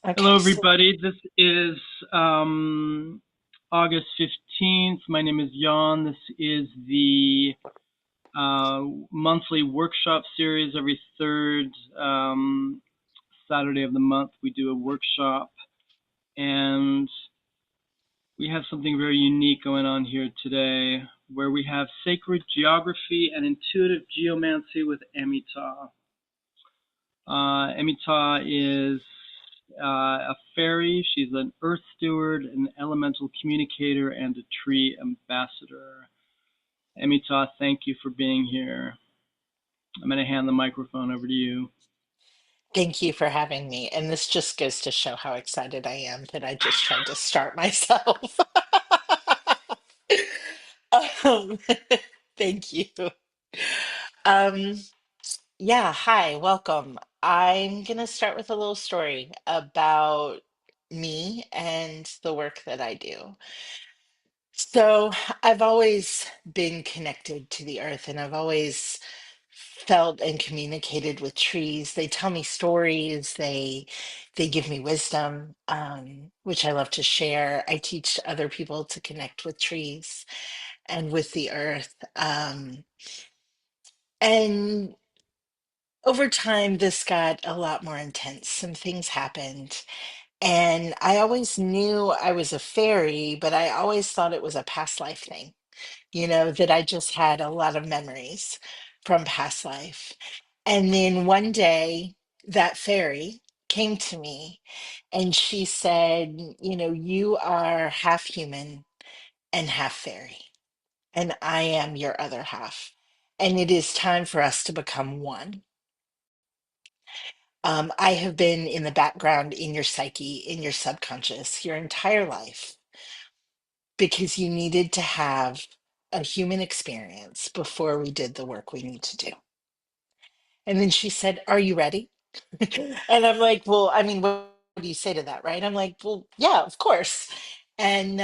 Okay, Hello, so everybody. This is August 15th. My name is Jan. This is the monthly workshop series. Every third Saturday of the month, we do a workshop, and we have something very unique going on here today where we have sacred geography and intuitive geomancy with Amita. Amita is a fairy. She's an earth steward, an elemental communicator, and a tree ambassador. Amita, thank you for being here. I'm going to hand the microphone over to you. thank you for having me. And this just goes to show how excited I am that I just tried to start myself. um, thank you. Um, yeah, hi, welcome. I'm going to start with a little story about me and the work that I do. So, I've always been connected to the earth and I've always felt and communicated with trees. They tell me stories, they give me wisdom, which I love to share. I teach other people to connect with trees and with the earth. And over time, this got a lot more intense. Some things happened. And I always knew I was a fairy, but I always thought it was a past life thing, that I just had a lot of memories from past life. And then one day, that fairy came to me and she said, you are half human and half fairy, and I am your other half. And it is time for us to become one. I have been in the background in your psyche, in your subconscious, your entire life because you needed to have a human experience before we did the work we need to do. And then she said, "Are you ready?" And I'm like, "Well, I mean, what do you say to that, right?" I'm like, "Well, yeah, of course." And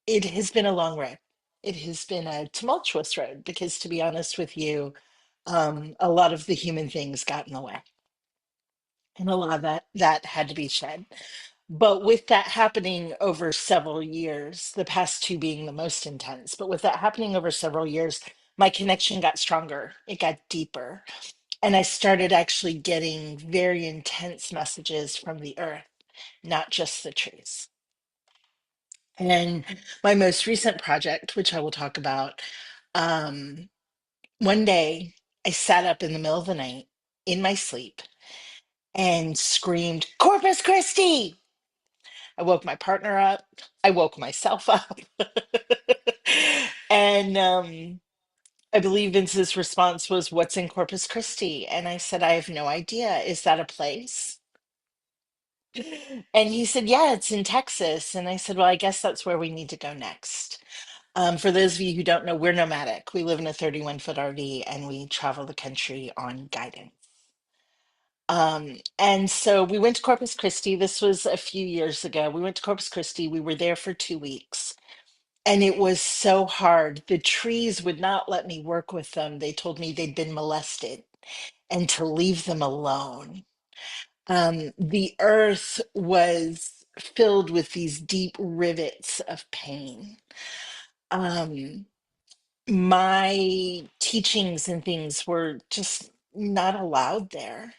it has been a long road. It has been a tumultuous road because, to be honest with you, a lot of the human things got in the way, and a lot of that had to be shed. But with that happening over several years, the past two being the most intense, but with that happening over several years, my connection got stronger. It got deeper. And I started actually getting very intense messages from the earth, not just the trees. And my most recent project, which I will talk about, um, one day I sat up in the middle of the night in my sleep and screamed, "Corpus Christi!" I woke my partner up. I woke myself up. And I believe Vince's response was, "What's in Corpus Christi?" And I said, "I have no idea. Is that a place?" And he said, "Yeah, it's in Texas." And I said, "Well, I guess that's where we need to go next." For those of you who don't know, we're nomadic. We live in a 31-foot RV and we travel the country on guidance. And so we went to Corpus Christi. This was a few years ago. We went to Corpus Christi. We were there for 2 weeks. And it was so hard. The trees would not let me work with them. They told me they'd been molested and to leave them alone. The earth was filled with these deep rivets of pain. Um, my teachings and things were just not allowed there.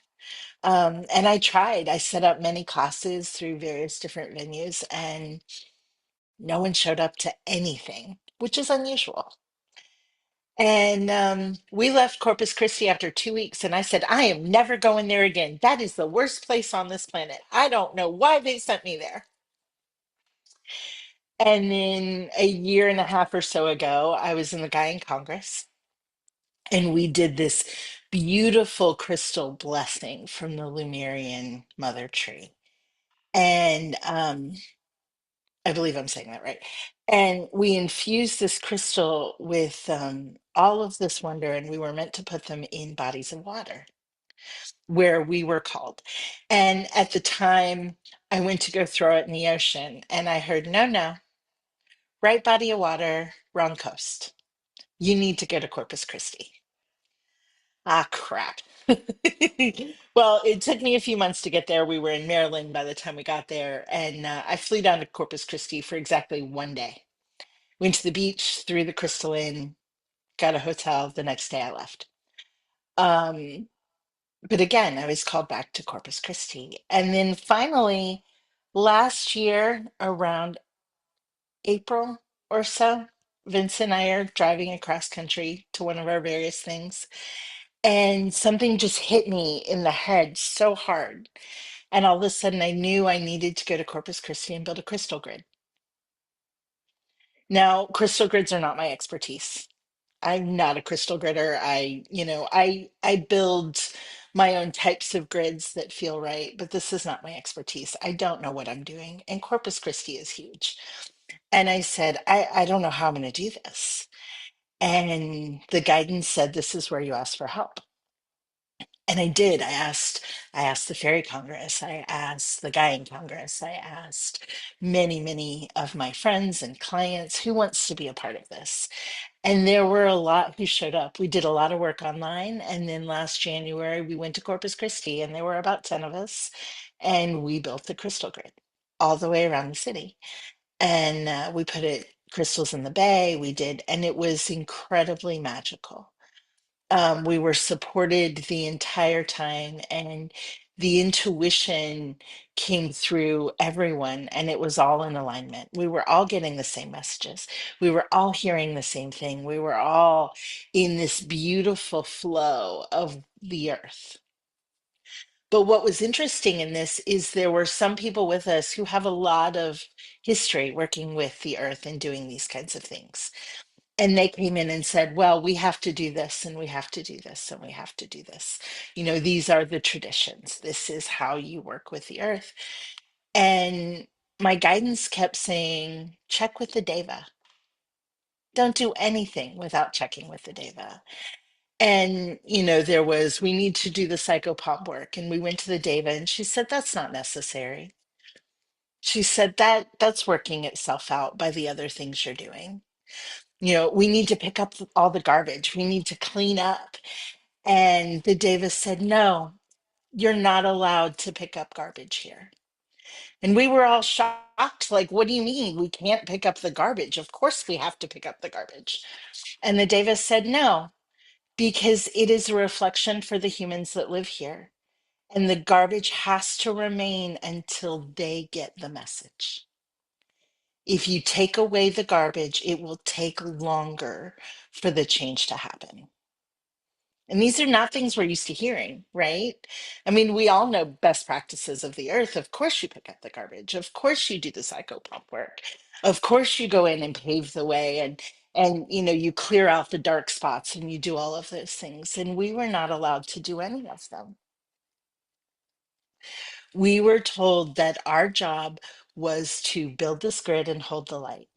And I tried. I set up many classes through various different venues, and no one showed up to anything, which is unusual. And we left Corpus Christi after 2 weeks, and I said, "I am never going there again. That is the worst place on this planet. I don't know why they sent me there." And then a year and a half or so ago, I was in the Guy in Congress, and we did this beautiful crystal blessing from the Lemurian mother tree. And I believe I'm saying that right. And we infused this crystal with all of this wonder, and we were meant to put them in bodies of water where we were called. And at the time, I went to go throw it in the ocean, and I heard, "No, no, right body of water, wrong coast. You need to go to Corpus Christi." Ah, crap. Well, it took me a few months to get there. We were in Maryland by the time we got there, and I flew down to Corpus Christi for exactly one day. Went to the beach, threw the crystal in, got a hotel. The next day I left. Um, but again, I was called back to Corpus Christi. And then finally, last year, around April or so, Vince and I are driving across country to one of our various things, and something just hit me in the head so hard. And all of a sudden, I knew I needed to go to Corpus Christi and build a crystal grid. Now, crystal grids are not my expertise. I'm not a crystal gritter. I build my own types of grids that feel right, but this is not my expertise. I don't know what I'm doing. And Corpus Christi is huge. And I said, I don't know how I'm going to do this. And the guidance said, this is where you ask for help. And I did. I asked the Fairy Congress. I asked the Gaian Congress. I asked many, many of my friends and clients who wants to be a part of this. And there were a lot who showed up. We did a lot of work online. And then last January, we went to Corpus Christi, and there were about 10 of us. And we built the crystal grid all the way around the city. And we put it crystals in the bay. We did, and it was incredibly magical. We were supported the entire time, and the intuition came through everyone, and it was all in alignment. We were all getting the same messages. We were all hearing the same thing. We were all in this beautiful flow of the earth. But what was interesting in this is there were some people with us who have a lot of history working with the earth and doing these kinds of things, and they came in and said, well, we have to do this, and we have to do this, and we have to do this. These are the traditions. This is how you work with the earth. And my guidance kept saying, check with the Deva. Don't do anything without checking with the Deva. And, there was, we need to do the psychopomp work. And we went to the Deva, and she said, that's not necessary. She said that's working itself out by the other things you're doing. We need to pick up all the garbage. We need to clean up. And the Davis said, no, you're not allowed to pick up garbage here. And we were all shocked. Like, what do you mean we can't pick up the garbage? Of course we have to pick up the garbage. And the Davis said, no, because it is a reflection for the humans that live here. And the garbage has to remain until they get the message. If you take away the garbage, it will take longer for the change to happen. And these are not things we're used to hearing, right? I mean, we all know best practices of the earth. Of course, you pick up the garbage. Of course, you do the psychopomp work. Of course, you go in and pave the way, and you clear out the dark spots, and you do all of those things. And we were not allowed to do any of them. We were told that our job was to build this grid and hold the light.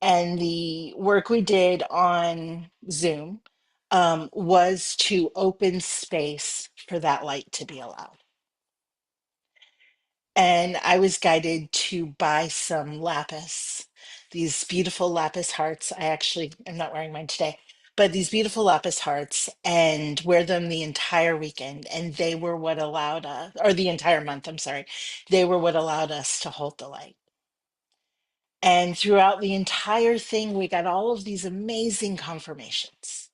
And the work we did on Zoom was to open space for that light to be allowed. And I was guided to buy some lapis, these beautiful lapis hearts. I'm not wearing mine today, but these beautiful lapis hearts, and wear them the entire weekend. And they were what allowed us, or the entire month, I'm sorry, they were what allowed us to hold the light. And throughout the entire thing, we got all of these amazing confirmations.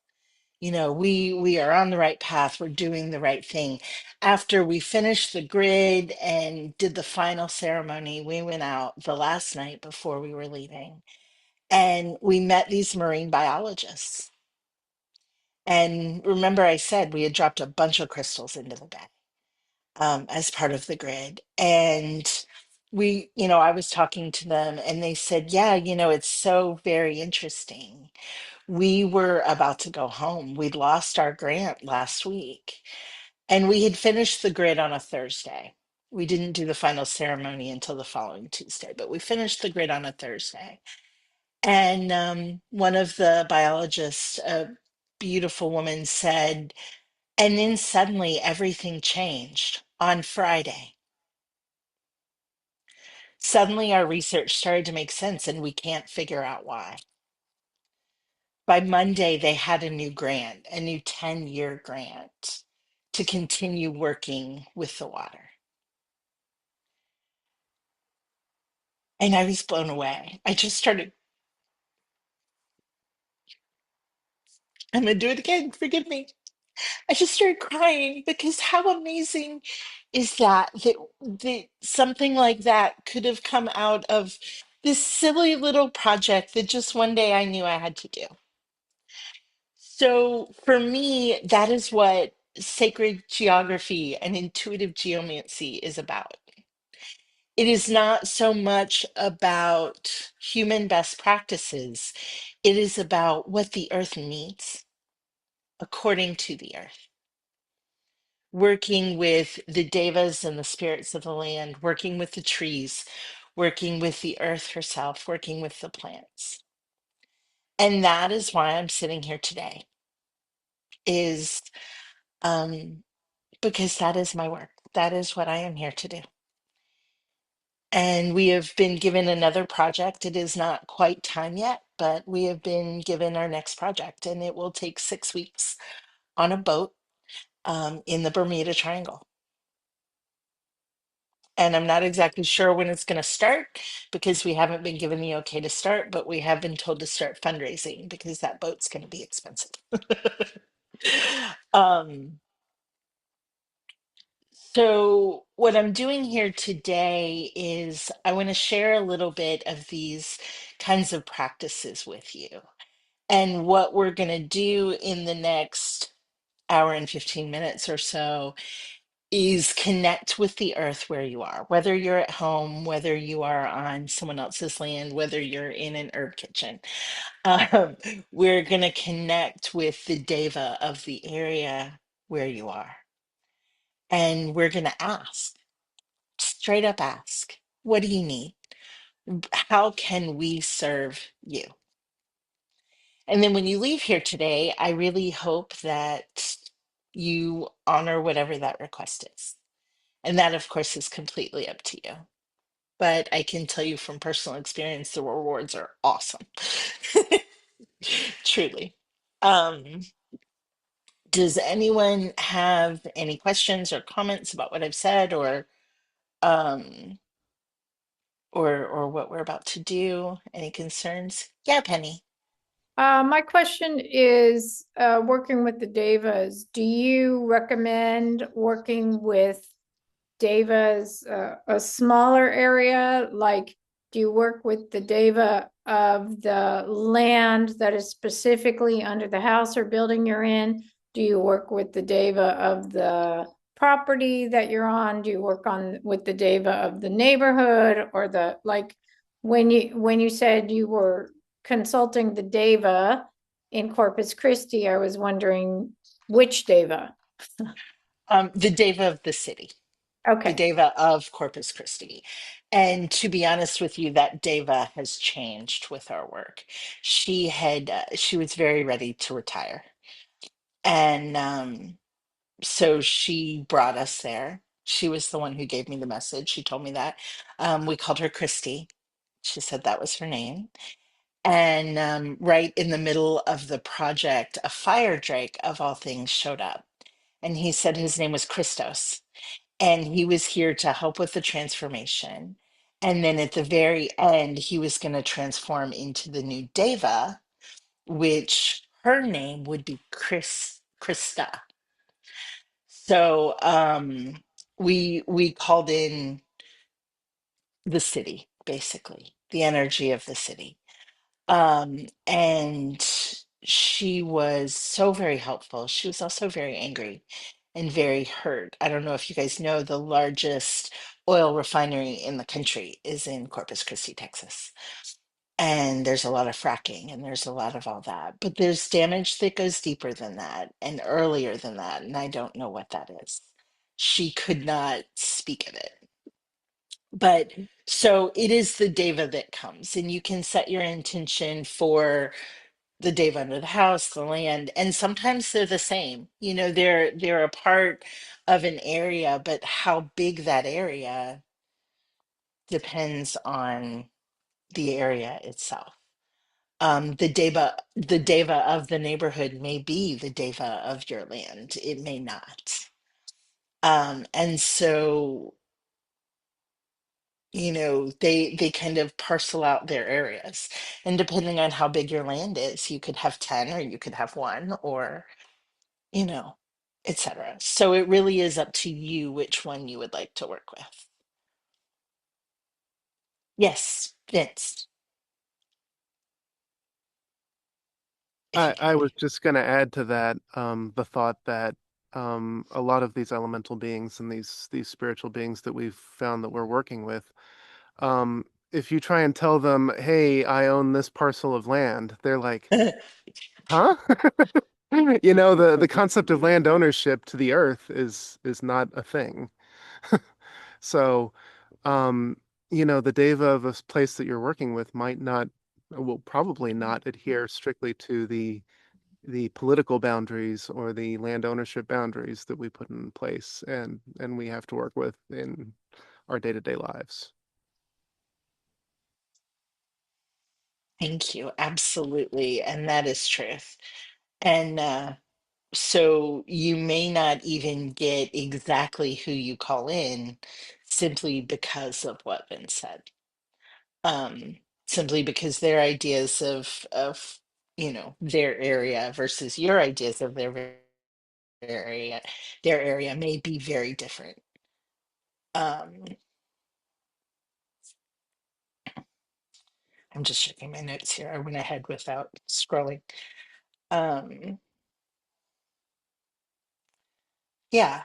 We are on the right path. We're doing the right thing. After we finished the grid and did the final ceremony, we went out the last night before we were leaving, and we met these marine biologists. And remember, I said we had dropped a bunch of crystals into the bay as part of the grid. And I was talking to them, and they said, yeah, it's so very interesting. We were about to go home. We'd lost our grant last week, and we had finished the grid on a Thursday. We didn't do the final ceremony until the following Tuesday, but we finished the grid on a Thursday. And one of the biologists, a beautiful woman, said, and then suddenly everything changed on Friday. Suddenly our research started to make sense, and we can't figure out why. By Monday, they had a new grant, a new 10-year grant to continue working with the water. And I was blown away. I just started, I'm going to do it again. Forgive me. I just started crying because how amazing is that something like that could have come out of this silly little project that just one day I knew I had to do. So for me, that is what sacred geography and intuitive geomancy is about. It is not so much about human best practices. It is about what the earth needs according to the earth. Working with the devas and the spirits of the land, working with the trees, working with the earth herself, working with the plants. And that is why I'm sitting here today, is um, because that is my work. That is what I am here to do. And we have been given another project. It is not quite time yet, but we have been given our next project, and it will take 6 weeks on a boat in the Bermuda Triangle. And I'm not exactly sure when it's going to start because we haven't been given the okay to start, but we have been told to start fundraising because that boat's going to be expensive. um, so, what I'm doing here today is I want to share a little bit of these kinds of practices with you. And what we're going to do in the next hour and 15 minutes or so is connect with the earth where you are, whether you're at home, whether you are on someone else's land, whether you're in an herb kitchen. Um, we're going to connect with the Deva of the area where you are. And we're going to ask, straight up ask, what do you need? How can we serve you? And then when you leave here today, I really hope that you honor whatever that request is. And that, of course, is completely up to you. But I can tell you from personal experience, the rewards are awesome. Truly. Um, does anyone have any questions or comments about what I've said um or what we're about to do? Any concerns? Yeah, Penny. My question is, working with the Devas, do you recommend working with Deva's a smaller area? Like, do you work with the Deva of the land that is specifically under the house or building you're in? Do you work with the Deva of the property that you're on? Do you work on with the Deva of the neighborhood or the like when you said you were consulting the Deva in Corpus Christi, I was wondering which Deva. The Deva of the city, the Okay. Deva of Corpus Christi. And to be honest with you, that Deva has changed with our work. She was very ready to retire. And so she brought us there. She was the one who gave me the message. She told me that. We called her Christy. She said that was her name. And right in the middle of the project, a fire drake of all things showed up. And he said his name was Christos. And he was here to help with the transformation. And then at the very end, he was going to transform into the new Deva, which her name would be Krista. So we called in the city, basically, the energy of the city. And she was so very helpful. She was also very angry and very hurt. I don't know if you guys know the largest oil refinery in the country is in Corpus Christi, Texas. And there's a lot of fracking and there's a lot of all that. But there's damage that goes deeper than that and earlier than that. And I don't know what that is. She could not speak of it. But so it is the Deva that comes, and you can set your intention for the Deva under the house, the land, and sometimes they're the same. You know, they're a part of an area, but how big that area depends on the area itself. The Deva of the neighborhood may be the Deva of your land. It may not. And so, they kind of parcel out their areas. And depending on how big your land is, you could have 10 or you could have one or, you know, etc. So it really is up to you which one you would like to work with. Yes, Vince, if you I can. was just going to add to that the thought that a lot of these elemental beings and these spiritual beings that we've found that we're working with, if you try and tell them, "Hey, I own this parcel of land," they're like, "Huh?" The concept of land ownership to the earth is not a thing. So, um, the deva of a place that you're working with might not, will probably not adhere strictly to the political boundaries or the land ownership boundaries that we put in place and we have to work with in our day-to-day lives. Thank you. Absolutely. And that is truth. And so you may not even get exactly who you call in simply because of what Vince said. Um, Simply because their ideas of their area versus your ideas of area their area may be very different. Um, I'm just checking my notes here. I went ahead without scrolling. Um, yeah.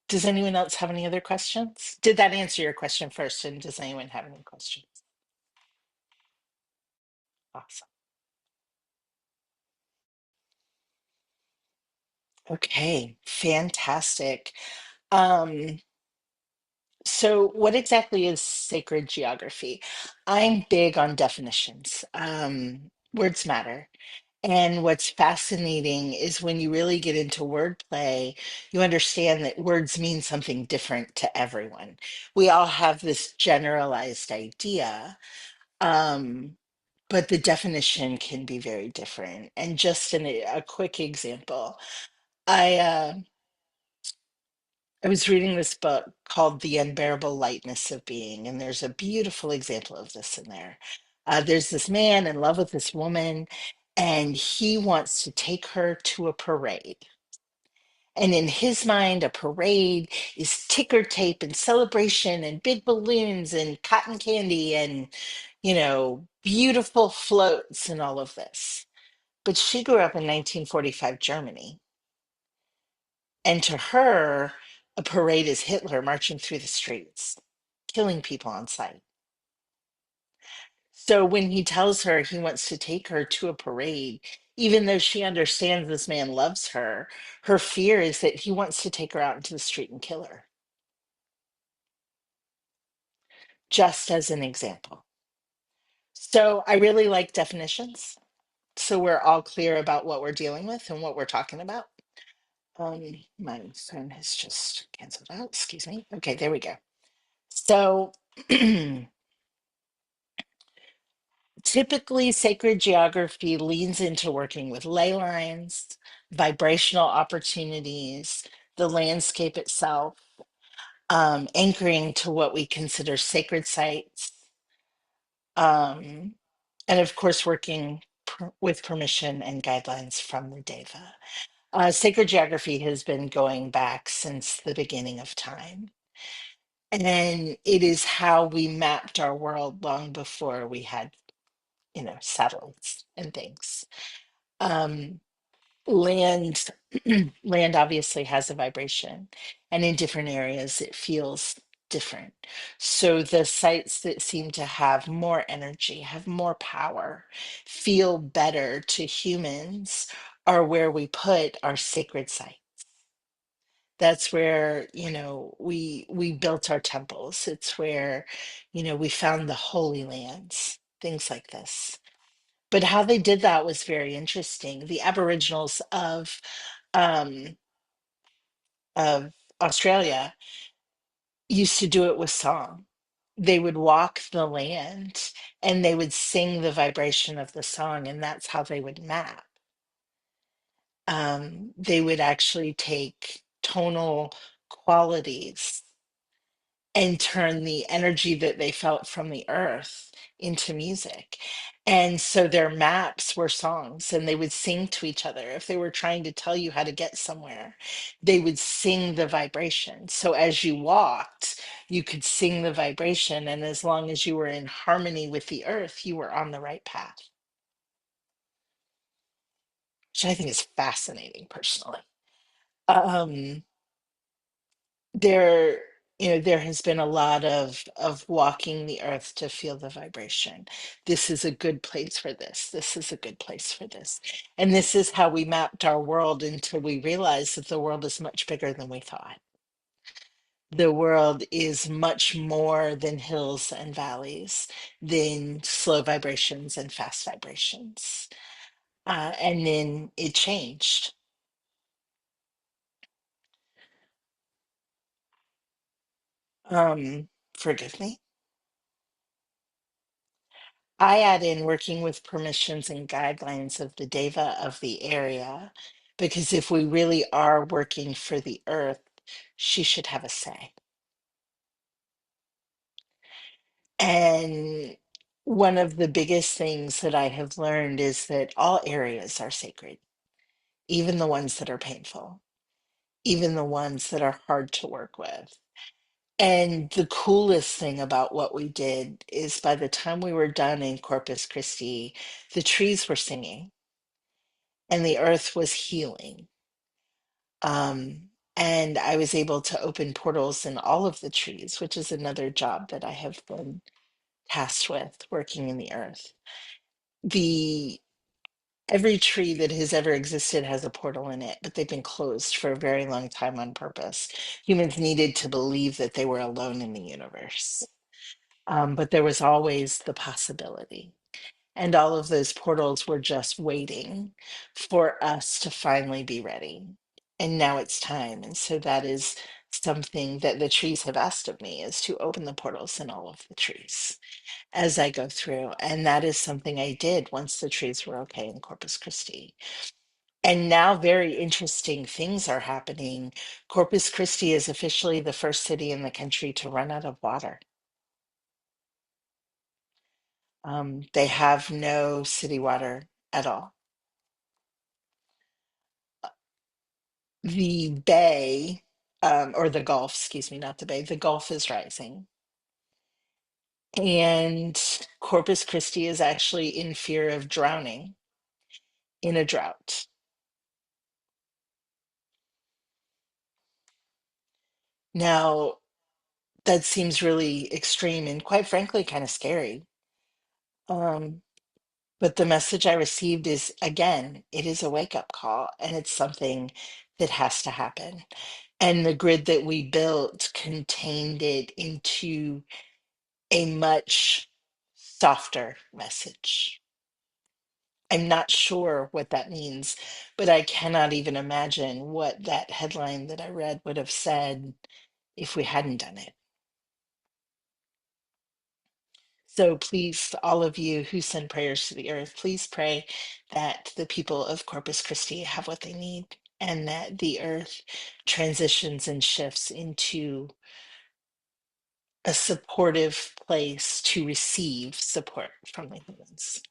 Does anyone else have any other questions? Did that answer your question first? And does anyone have any questions? Awesome. Okay, fantastic. Um, so what exactly is sacred geography? I'm big on definitions. Words matter. And what's fascinating is when you really get into wordplay, you understand that words mean something different to everyone. We all have this generalized idea, um, but the definition can be very different. And just a quick example, I uh, I was reading this book called The Unbearable Lightness of Being, and there's a beautiful example of this in there. There's this man in love with this woman, and he wants to take her to a parade. And in his mind, a parade is ticker tape and celebration and big balloons and cotton candy and, beautiful floats and all of this. But she grew up in 1945 Germany. And to her, a parade is Hitler marching through the streets, killing people on sight. So when he tells her he wants to take her to a parade, even though she understands this man loves her, her fear is that he wants to take her out into the street and kill her, just as an example. So I really like definitions. So we're all clear about what we're dealing with and what we're talking about. My phone has just canceled out. Excuse me. Okay, there we go. So typically, sacred geography leans into working with ley lines, vibrational opportunities, the landscape itself, anchoring to what we consider sacred sites, um, and of course, working with permission and guidelines from the Deva. Sacred geography has been going back since the beginning of time. And it is how we mapped our world long before we had, satellites and things. Um, land land obviously has a vibration, and in different areas it feels different. So the sites that seem to have more energy, have more power, feel better to humans are where we put our sacred site. That's where, we built our temples. It's where, we found the holy lands, things like this. But how they did that was very interesting. The Aboriginals um, of Australia used to do it with song. they would walk the land and they would sing the vibration of the song, and that's how they would map. They would actually take tonal qualities and turn the energy that they felt from the earth into music. And so their maps were songs, and they would sing to each other. If they were trying to tell you how to get somewhere, they would sing the vibration. So as you walked, you could sing the vibration. And as long as you were in harmony with the earth, you were on the right path, which I think is fascinating personally. Um, there there has been a lot of walking the earth to feel the vibration. This is a good place for this, this is a good place for this. And this is how we mapped our world until we realized that the world is much bigger than we thought. The world is much more than hills and valleys, than slow vibrations and fast vibrations. And then it changed. Forgive me. I add in working with permissions and guidelines of the Deva of the area, because if we really are working for the earth, she should have a say. And one of the biggest things that I have learned is that all areas are sacred, even the ones that are painful, even the ones that are hard to work with. And the coolest thing about what we did is by the time we were done in Corpus Christi, the trees were singing and the earth was healing. And I was able to open portals in all of the trees, which is another job that I have been tasked with, working in the earth. The Every tree that has ever existed has a portal in it, but they've been closed for a very long time on purpose. Humans needed to believe that they were alone in the universe. But there was always the possibility. And all of those portals were just waiting for us to finally be ready. And now it's time. And so that is something that the trees have asked of me, is to open the portals in all of the trees as I go through. And that is something I did once the trees were okay in Corpus Christi. And now very interesting things are happening. Corpus Christi is officially the first city in the country to run out of water. They have no city water at all. The bay, or the Gulf, excuse me, not the bay, the Gulf is rising. And Corpus Christi is actually in fear of drowning in a drought. Now, that seems really extreme and quite frankly kind of scary. Um, but the message I received is, again, it is a wake-up call and it's something that has to happen. And the grid that we built contained it into a much softer message. I'm not sure what that means, but I cannot even imagine what that headline that I read would have said if we hadn't done it. So please, all of you who send prayers to the earth, please pray that the people of Corpus Christi have what they need and that the earth transitions and shifts into a supportive place to receive support from the humans.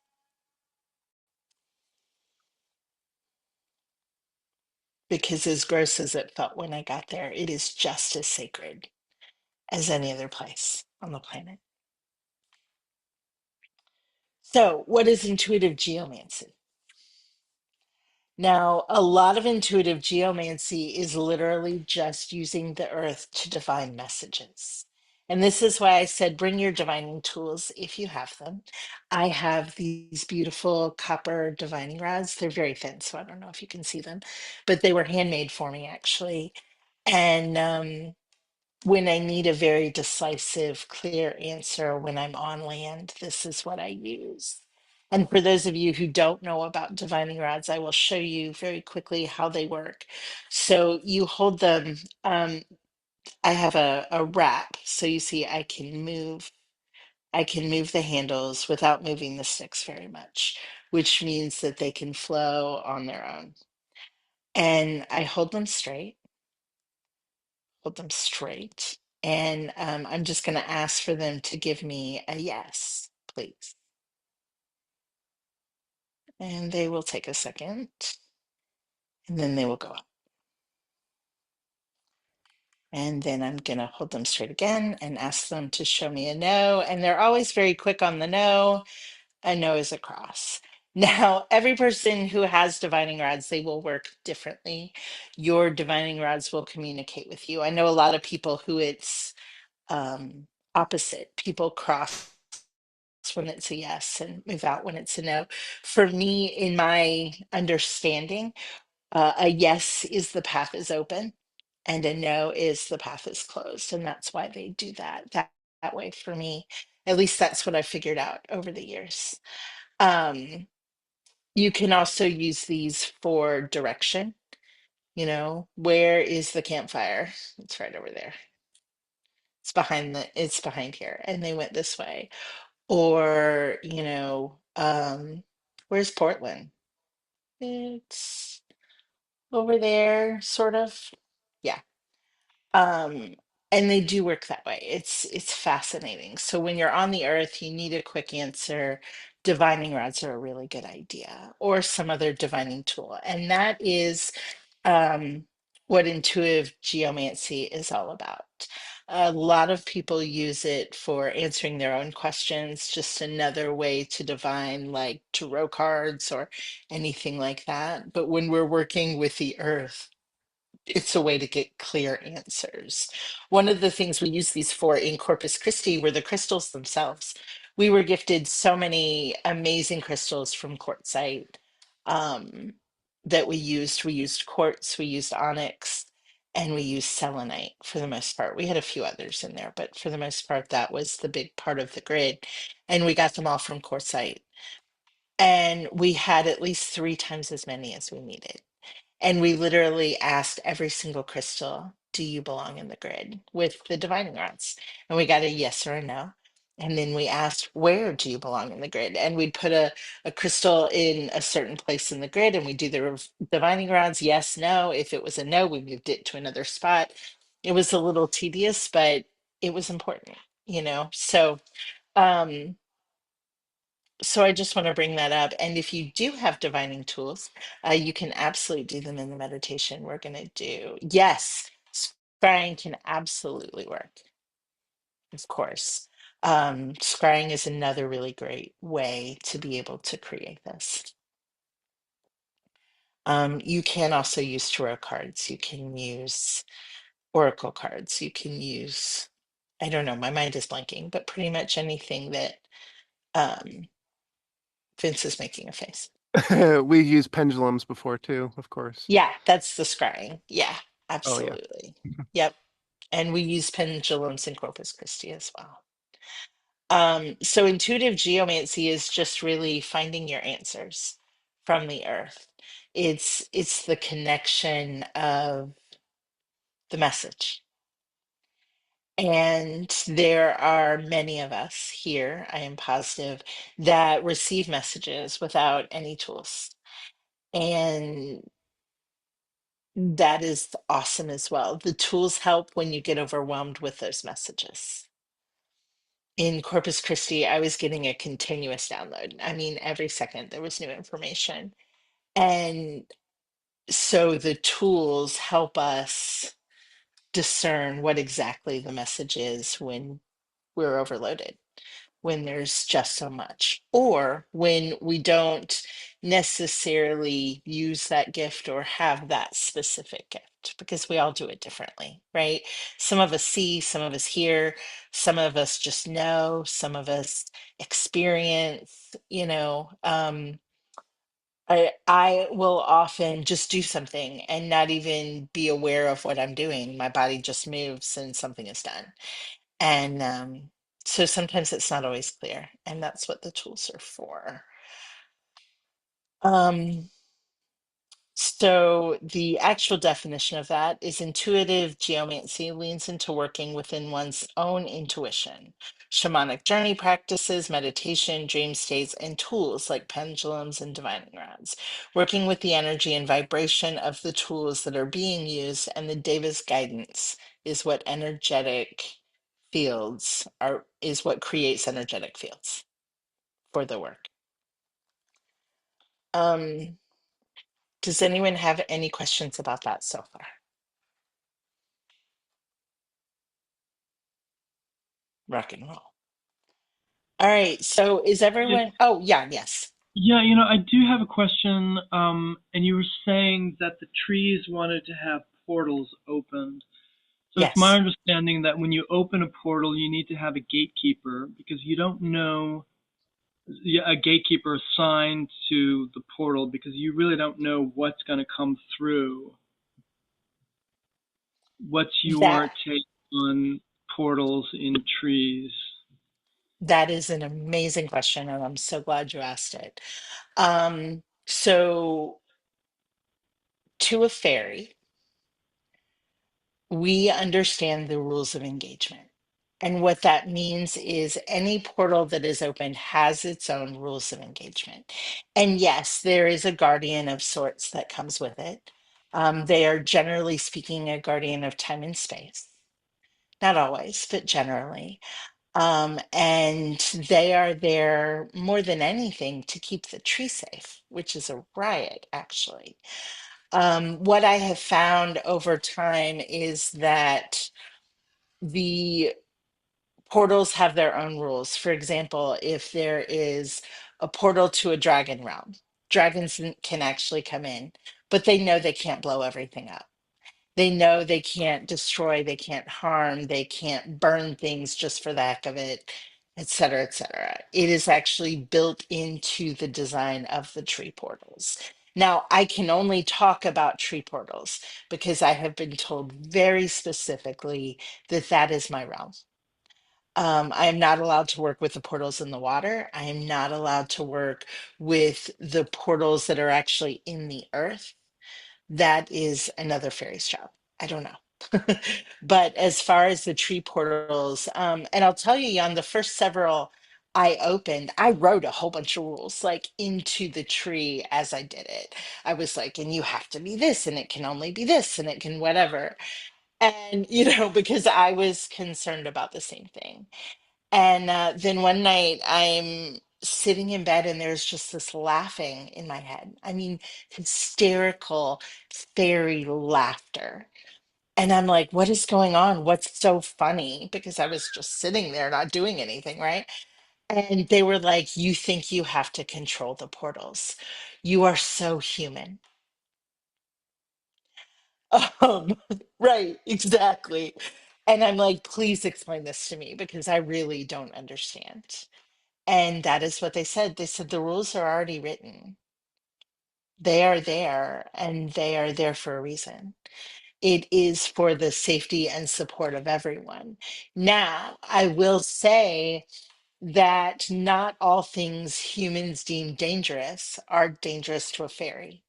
Because as gross as it felt when I got there, it is just as sacred as any other place on the planet. So, what is intuitive geomancy? Now, a lot of intuitive geomancy is literally just using the earth to divine messages. And this is why I said bring your divining tools if you have them. I have these beautiful copper divining rods. They're very thin, so I don't know if you can see them, but they were handmade for me actually. And when I need a very decisive, clear answer when I'm on land, this is what I use. And for those of you who don't know about divining rods, I will show you very quickly how they work. So you hold them. I have a wrap. So you see, I can move the handles without moving the sticks very much, which means that they can flow on their own. And I hold them straight. And I'm just going to ask for them to give me a yes, please. And they will take a second, and then they will go up. And then I'm going to hold them straight again and ask them to show me a no. And they're always very quick on the no. A no is a cross. Now, every person who has divining rods, they will work differently. Your divining rods will communicate with you. I know a lot of people who it's opposite. People cross when it's a yes and move out when it's a no. For me, in my understanding, a yes is the path is open, and a no is the path is closed. And that's why they do that way for me. At least that's what I figured out over the years. Um, you can also use these for direction. You know, where is the campfire? It's right over there. It's behind here. And they went this way. Or, where's Portland? It's over there, sort of. Yeah. Um, and they do work that way. It's fascinating. So when you're on the earth, you need a quick answer. Divining rods are a really good idea, or some other divining tool. And that is what intuitive geomancy is all about. A lot of people use it for answering their own questions, just another way to divine, like tarot cards or anything like that. But when we're working with the earth, it's a way to get clear answers. One of the things we use these for in Corpus Christi were the crystals themselves. We were gifted so many amazing crystals from quartzite um, that we used. We used quartz, we used onyx, and we used selenite for the most part. We had a few others in there, but for the most part, that was the big part of the grid. And we got them all from quartzite. And we had at least 3 times as many as we needed. And we literally asked every single crystal, do you belong in the grid with the divining rods? And we got a yes or a no. And then we asked, where do you belong in the grid? And we'd put a crystal in a certain place in the grid and we do the divining rods, yes, no. If it was a no, we moved it to another spot. It was a little tedious, but it was important, you know? Um, so I just want to bring that up. And if you do have divining tools, you can absolutely do them in the meditation we're going to do. Yes, scrying can absolutely work, of course. Scrying is another really great way to be able to create this. You can also use tarot cards. You can use oracle cards. You can use, I don't know, my mind is blanking, but pretty much anything that um, Vince is making a face. We've used pendulums before too, of course. Yeah, that's the scrying. Yeah, Oh yeah. absolutely. Yep. And we use pendulums in Corpus Christi as well. So intuitive geomancy is just really finding your answers from the earth. It's the connection of the message. And there are many of us here, I am positive, that receive messages without any tools. And that is awesome as well. The tools help when you get overwhelmed with those messages. In Corpus Christi, I was getting a continuous download. I mean, every second there was new information. And so the tools help us discern what exactly the message is when we're overloaded, when there's just so much, or when we don't necessarily use that gift or have that specific gift, because we all do it differently, right? Some of us see, some of us hear, some of us just know, some of us experience, I will often just do something and not even be aware of what I'm doing. My body just moves and something is done. And so sometimes it's not always clear, and that's what the tools are for. Um, So, the actual definition of that is intuitive geomancy leans into working within one's own intuition. Shamanic journey practices, meditation, dream states, and tools like pendulums and divining rods. Working with the energy and vibration of the tools that are being used and the Deva's guidance is what energetic fields are, is what creates energetic fields for the work. Um, does anyone have any questions about that so far? Rock and roll. All right. So is Yes. everyone? Oh, yeah, yes. Yeah, I do have a question. And you were saying that the trees wanted to have portals opened. So it's my Yes. understanding that when you open a portal, you need to have a gatekeeper because you don't know, yeah, a gatekeeper assigned to the portal because you really don't know what's going to come through. What's your That take on portals in trees? that is an amazing question, and I'm so glad you asked it. So to a fairy, we understand the rules of engagement. And what that means is any portal that is opened has its own rules of engagement. And yes, there is a guardian of sorts that comes with it. They are generally speaking a guardian of time and space. Not always, but generally. And they are there more than anything to keep the tree safe, which is a riot, actually. What I have found over time is that the portals have their own rules. For example, if there is a portal to a dragon realm, dragons can actually come in, but they know they can't blow everything up. They know they can't destroy, they can't harm, they can't burn things just for the heck of it, et cetera, et cetera. It is actually built into the design of the tree portals. Now, I can only talk about tree portals because I have been told very specifically that that is my realm. I am not allowed to work with the portals in the water. I am not allowed to work with the portals that are actually in the earth. That is another fairy's job. I don't know. But as far as the tree portals, and I'll tell you, on the first several I opened, I wrote a whole bunch of rules like into the tree as I did it. I was like, and you have to be this, and it can only be this, and it can whatever. And, because I was concerned about the same thing. And then one night I'm sitting in bed and there's just this laughing in my head. I mean, hysterical fairy laughter. And I'm like, what is going on? What's so funny? Because I was just sitting there not doing anything, right? And they were like, you think you have to control the portals. You are so human. Um, right, exactly. And I'm like, please explain this to me because I really don't understand. And that is what they said. They said the rules are already written. They are there and they are there for a reason. It is for the safety and support of everyone. Now, I will say that not all things humans deem dangerous are dangerous to a fairy.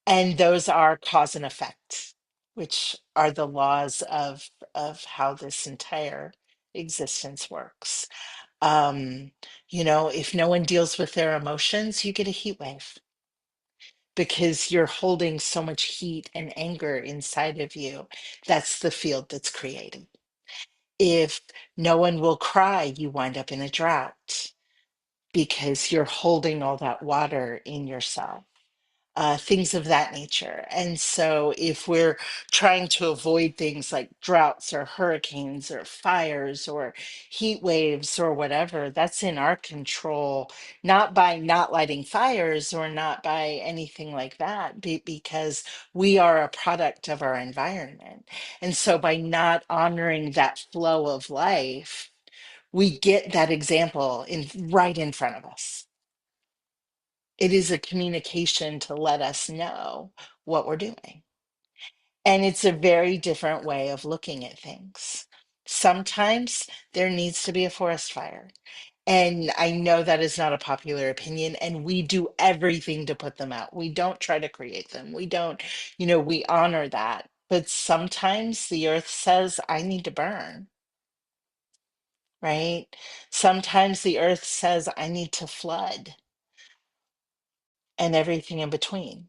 And those are cause and effect, which are the laws of how this entire existence works. Um, if no one deals with their emotions, you get a heat wave because you're holding so much heat and anger inside of you. That's the field that's created. If no one will cry, you wind up in a drought because you're holding all that water in yourself, things of that nature. And so, if we're trying to avoid things like droughts or hurricanes or fires or heat waves or whatever, that's in our control, not by not lighting fires or not by anything like that, because we are a product of our environment. And so, by not honoring that flow of life, we get that example right in front of us. It is a communication to let us know what we're doing. And it's a very different way of looking at things. Sometimes there needs to be a forest fire. And I know that is not a popular opinion, and we do everything to put them out. We don't try to create them. We don't, we honor that. But sometimes the earth says, I need to burn, right? Sometimes the earth says, I need to flood, and everything in between.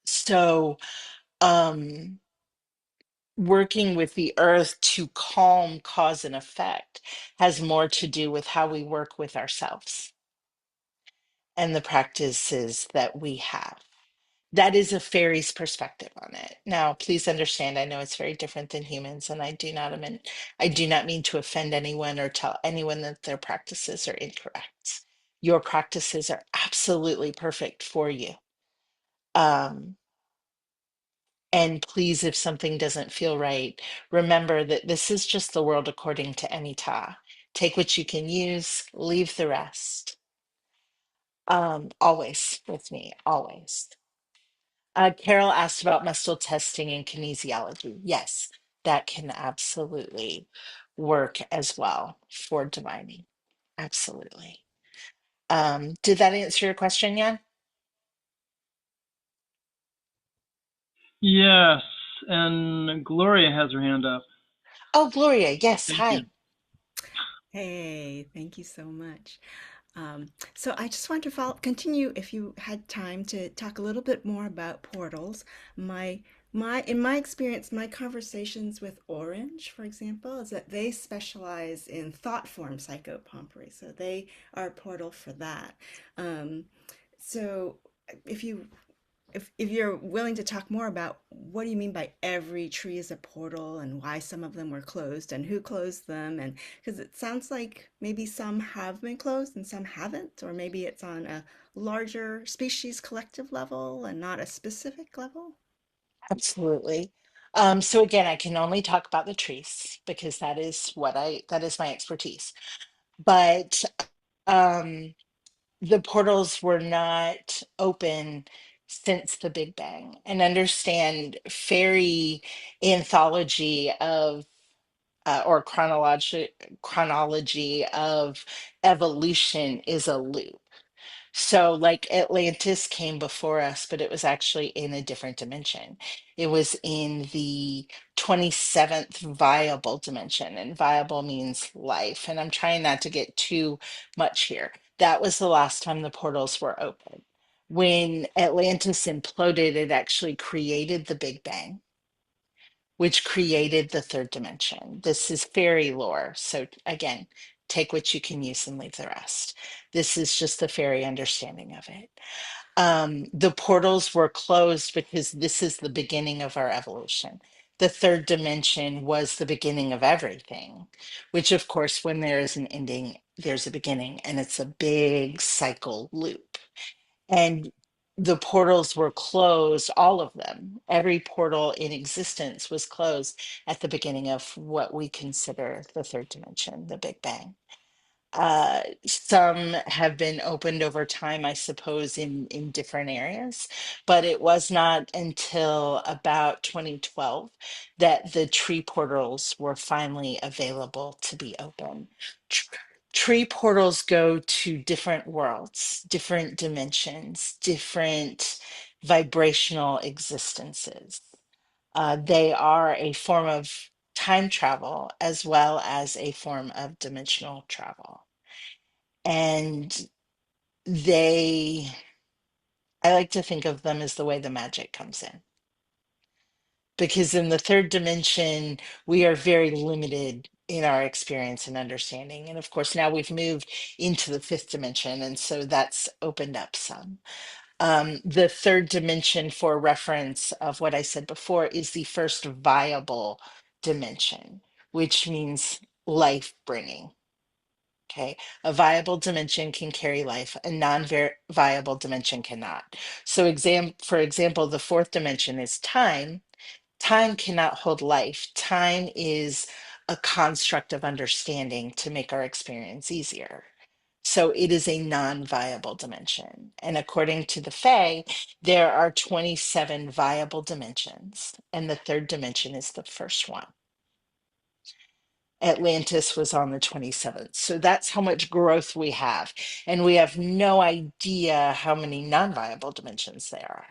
So, um, working with the earth to calm cause and effect has more to do with how we work with ourselves and the practices that we have. That is a fairy's perspective on it. Now, please understand, I know it's very different than humans, and I do not mean to offend anyone or tell anyone that their practices are incorrect. Your practices are absolutely perfect for you. Um, and please, if something doesn't feel right, remember that this is just the world according to Amita. Take what you can use, leave the rest. Always with me, always. Carol asked about muscle testing and kinesiology. Yes, that can absolutely work as well for divining. Absolutely. Did that answer your question, Jan? Yes, and Gloria has her hand up. Oh, Gloria, yes, Thank you. hi. Hey, thank you so much. So I just want to continue if you had time to talk a little bit more about portals. My in my experience, my conversations with Orange, for example, is that they specialize in thought form psychopompery. So they are a portal for that. Um, so if you if you're willing to talk more about what do you mean by every tree is a portal and why some of them were closed and who closed them, and because it sounds like maybe some have been closed and some haven't, or maybe it's on a larger species collective level and not a specific level. Absolutely. So again, I can only talk about the trees because that is my expertise. But um, the portals were not open since the Big Bang. And understand fairy anthology of or chronology of evolution is a loop. So, like Atlantis came before us, but it was actually in a different dimension. It was in the 27th viable dimension, and viable means life. And I'm trying not to get too much here. That was the last time the portals were open. When Atlantis imploded, it actually created the Big Bang, which created the third dimension. This is fairy lore. So, again, take what you can use and leave the rest. This is just the fairy understanding of it. The portals were closed because this is the beginning of our evolution. The third dimension was the beginning of everything, which, of course, when there is an ending, there's a beginning, and it's a big cycle loop. And the portals were closed, all of them. Every portal in existence was closed at the beginning of what we consider the third dimension, the Big Bang. Some have been opened over time, I suppose, in different areas, but it was not until about 2012 that the tree portals were finally available to be open. Tr- Tree portals go to different worlds, different dimensions, different vibrational existences. They are a form of time travel as well as a form of dimensional travel. And they, I like to think of them as the way the magic comes in. Because in the third dimension, we are very limited in our experience and understanding. And of course, now we've moved into the fifth dimension. And so that's opened up some. The third dimension, for reference of what I said before, is the first viable dimension, which means life bringing. Okay, a viable dimension can carry life, a non-viable dimension cannot. So, for example, the fourth dimension is time. Time cannot hold life. Time is a construct of understanding to make our experience easier. So it is a non-viable dimension. And according to the Fae, there are 27 viable dimensions, and the third dimension is the first one. Atlantis was on the 27th. So that's how much growth we have. And we have no idea how many non-viable dimensions there are,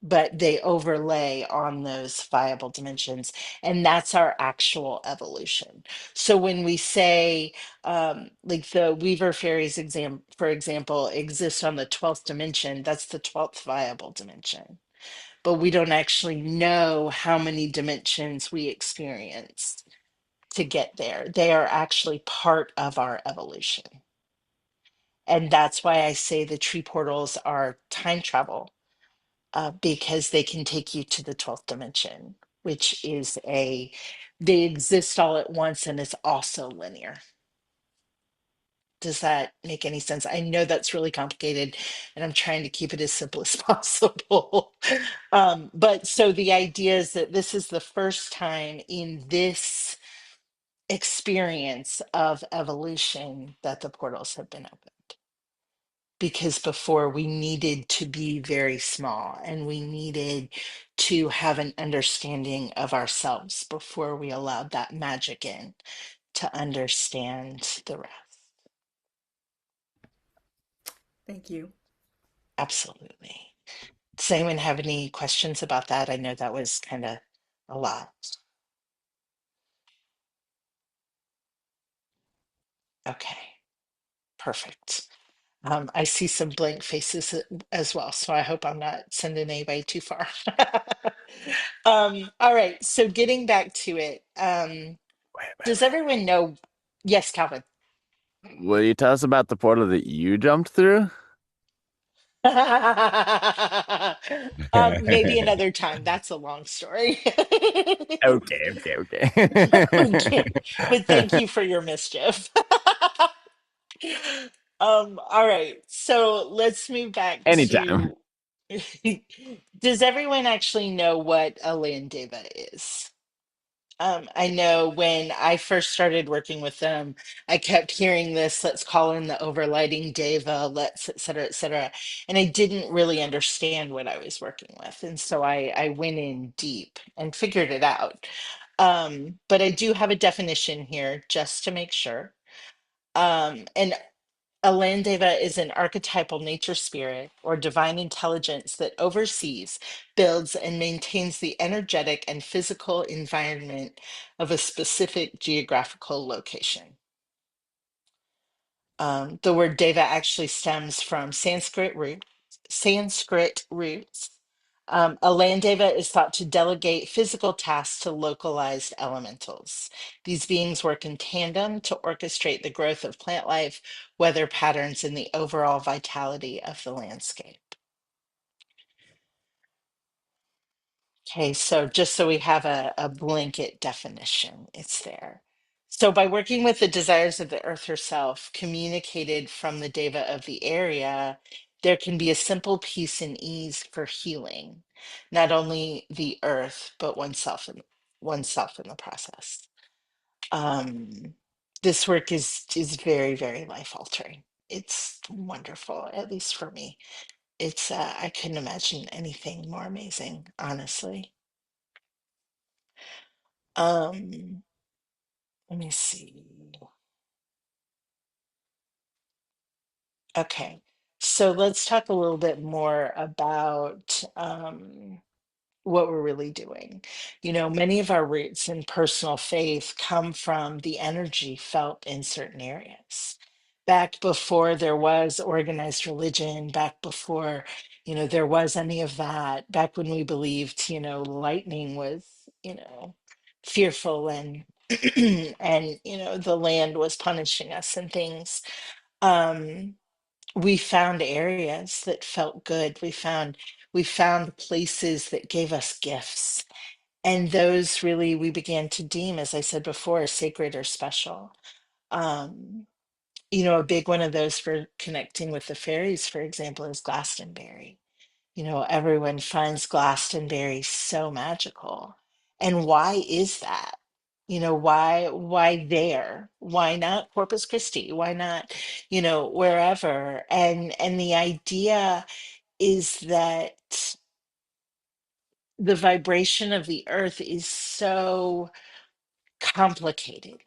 but they overlay on those viable dimensions, and that's our actual evolution. So when we say like the Weaver fairies exam, for example, exists on the 12th dimension, that's the 12th viable dimension, but we don't actually know how many dimensions we experienced to get there. They are actually part of our evolution, and that's why I say the tree portals are time travel, because they can take you to the 12th dimension, which is they exist all at once and it's also linear. Does that make any sense? I know that's really complicated and I'm trying to keep it as simple as possible. But so the idea is that this is the first time in this experience of evolution that the portals have been opened, because before we needed to be very small and we needed to have an understanding of ourselves before we allowed that magic in to understand the rest. Thank you. Absolutely. Does anyone have any questions about that? I know that was kind of a lot. Okay, perfect. I see some blank faces as well, so I hope I'm not sending anybody too far. All right, so getting back to it, does Wait. everyone know? Yes, Calvin. Will you tell us about the portal that you jumped through? Maybe another time. That's a long story. Okay, but thank Okay. you for your mischief. All right, so let's move back Anytime. to. Does everyone actually know what a land deva is? I know when I first started working with them, I kept hearing this, let's call in the overlighting Deva, let's et cetera, et cetera. And I didn't really understand what I was working with. And so I went in deep and figured it out. But I do have a definition here just to make sure. And a Landeva is an archetypal nature spirit or divine intelligence that oversees, builds, and maintains the energetic and physical environment of a specific geographical location. The word deva actually stems from Sanskrit roots. A land deva is thought to delegate physical tasks to localized elementals. These beings work in tandem to orchestrate the growth of plant life, weather patterns, and the overall vitality of the landscape. Okay, so just so we have a blanket definition, it's there. So by working with the desires of the earth herself, communicated from the deva of the area, there can be a simple peace and ease for healing, not only the earth, but oneself in the process. Um, this work is very, very life altering. It's wonderful, at least for me. It's I couldn't imagine anything more amazing, honestly. Um, Let me see. Okay, so let's talk a little bit more about what we're really doing. You know, many of our roots in personal faith come from the energy felt in certain areas. Back before there was organized religion, back before, there was any of that, back when we believed, lightning was, fearful and and the land was punishing us and things. Um, we found areas that felt good. We found places that gave us gifts, and those really we began to deem, as I said before, sacred or special. um a big one of those for connecting with the fairies, for example, is Glastonbury. Everyone finds Glastonbury so magical. And why is that? Why there? Why not Corpus Christi? Why not, wherever? And the idea is that the vibration of the earth is so complicated.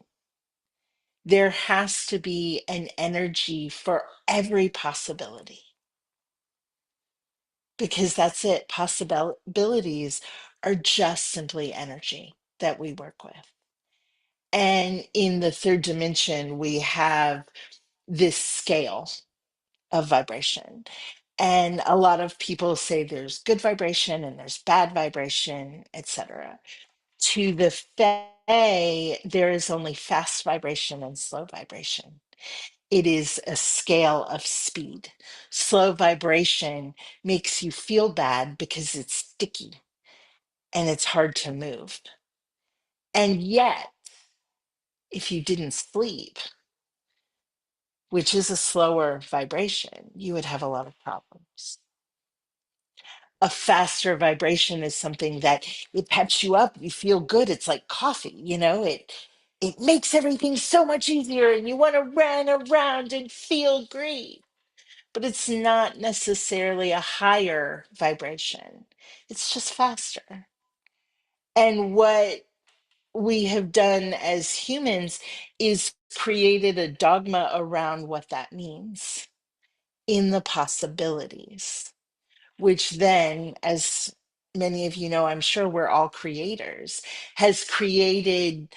There has to be an energy for every possibility, because that's it. Possibilities are just simply energy that we work with. And in the third dimension, we have this scale of vibration. And a lot of people say there's good vibration and there's bad vibration, etc. To the Fae, there is only fast vibration and slow vibration. It is a scale of speed. Slow vibration makes you feel bad because it's sticky and it's hard to move. And yet, if you didn't sleep, which is a slower vibration, you would have a lot of problems. A faster vibration is something that it peps you up, you feel good. It's like coffee, it makes everything so much easier and you want to run around and feel great. But it's not necessarily a higher vibration. It's just faster. And what we have done as humans is created a dogma around what that means in the possibilities, which then, as many of you know, I'm sure we're all creators, has created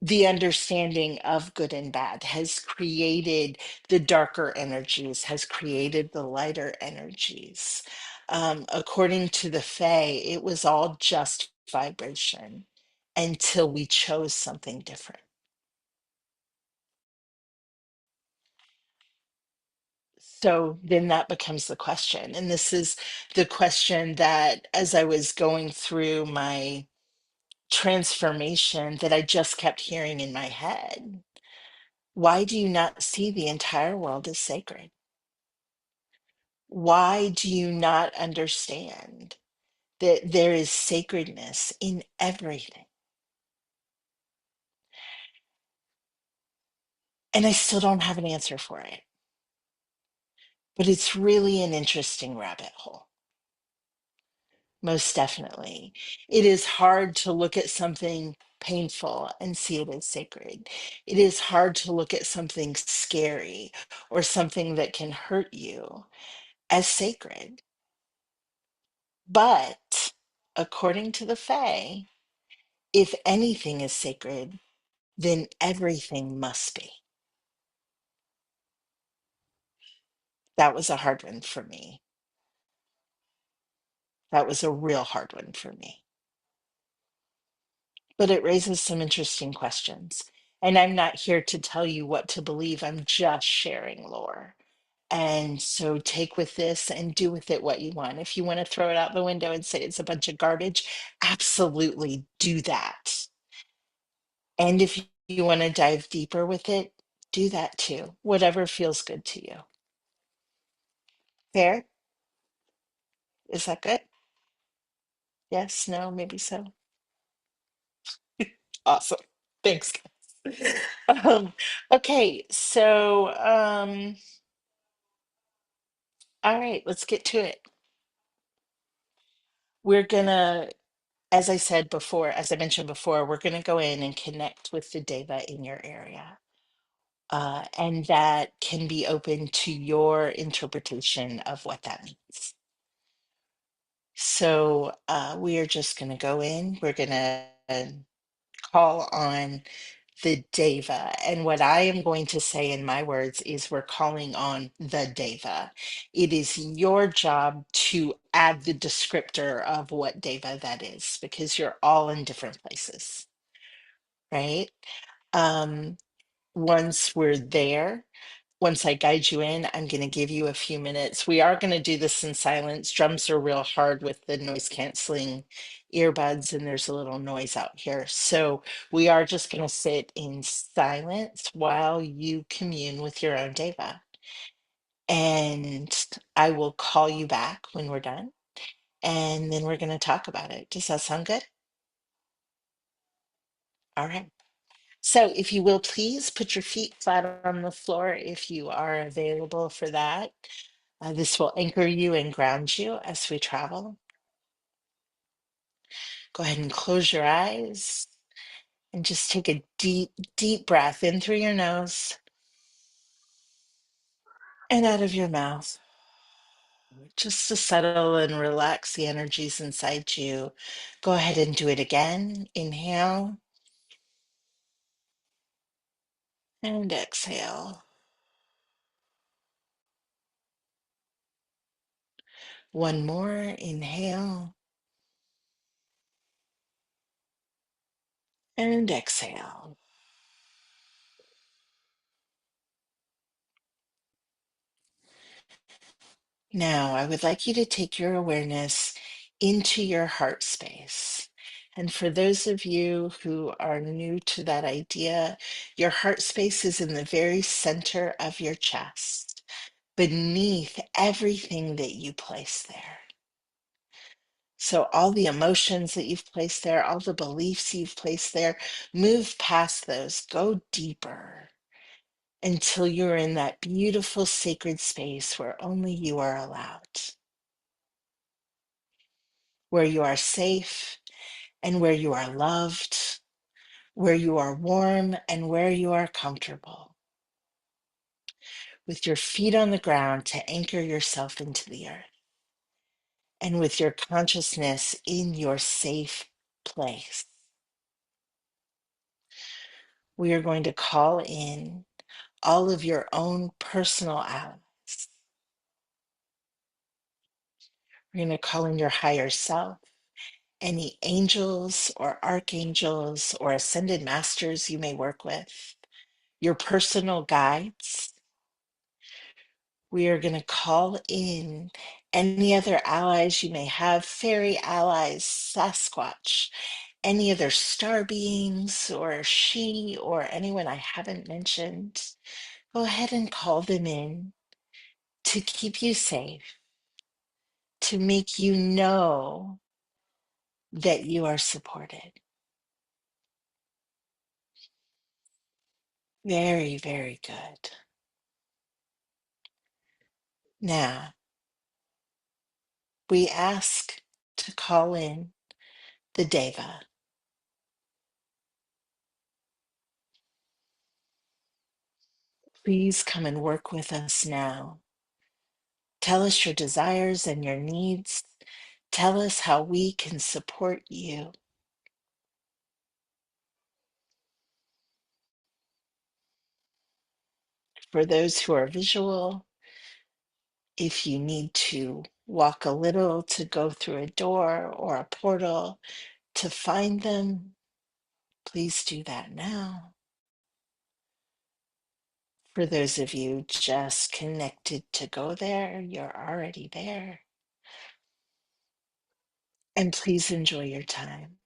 the understanding of good and bad, has created the darker energies, has created the lighter energies. According to the Fae, it was all just vibration until we chose something different. So then that becomes the question. And this is the question that, as I was going through my transformation, that I just kept hearing in my head. Why do you not see the entire world as sacred? Why do you not understand that there is sacredness in everything? And I still don't have an answer for it, but it's really an interesting rabbit hole. Most definitely. It is hard to look at something painful and see it as sacred. It is hard to look at something scary or something that can hurt you as sacred. But according to the Fae, if anything is sacred, then everything must be. That was a hard one for me. That was a real hard one for me. But it raises some interesting questions. And I'm not here to tell you what to believe. I'm just sharing lore. And so take with this and do with it what you want. If you want to throw it out the window and say it's a bunch of garbage, absolutely do that. And if you want to dive deeper with it, do that too. Whatever feels good to you. Fair? Is that good? Yes, no, maybe so. Awesome. Thanks, guys. Okay, so all right, let's get to it. We're gonna, as I said before, as I mentioned before, we're gonna go in and connect with the Deva in your area. And that can be open to your interpretation of what that means. So we are just gonna go in, we're gonna call on the Deva. And what I am going to say in my words is we're calling on the Deva. It is your job to add the descriptor of what Deva that is, because you're all in different places, right? Um, once we're there, once I guide you in, I'm going to give you a few minutes. We are going to do this in silence. Drums are real hard with the noise canceling earbuds, and there's a little noise out here. So we are just going to sit in silence while you commune with your own Deva. And I will call you back when we're done, and then we're going to talk about it. Does that sound good? All right. So if you will please put your feet flat on the floor if you are available for that. This will anchor you and ground you as we travel. Go ahead and close your eyes And just take a deep, deep breath in through your nose and out of your mouth, just to settle and relax the energies inside you. Go ahead and do it again. Inhale and exhale. One more. Inhale and exhale. Now, I would like you to take your awareness into your heart space. And for those of you who are new to that idea, your heart space is in the very center of your chest, beneath everything that you place there. So, all the emotions that you've placed there, all the beliefs you've placed there, move past those, go deeper until you're in that beautiful sacred space where only you are allowed, where you are safe and where you are loved, where you are warm and where you are comfortable, with your feet on the ground to anchor yourself into the earth, and with your consciousness in your safe place. We are going to call in all of your own personal allies. We're going to call in your higher self, any angels or archangels or ascended masters you may work with, your personal guides. We are going to call in any other allies you may have, fairy allies, Sasquatch, any other star beings, or she, or anyone I haven't mentioned. Go ahead and call them in to keep you safe, to make you know that you are supported. Very, very good. Now, we ask to call in the Deva. Please come and work with us now. Tell us your desires and your needs. Tell us how we can support you. For those who are visual, if you need to walk a little to go through a door or a portal to find them, please do that now. For those of you just connected to go there, you're already there. And please enjoy your time.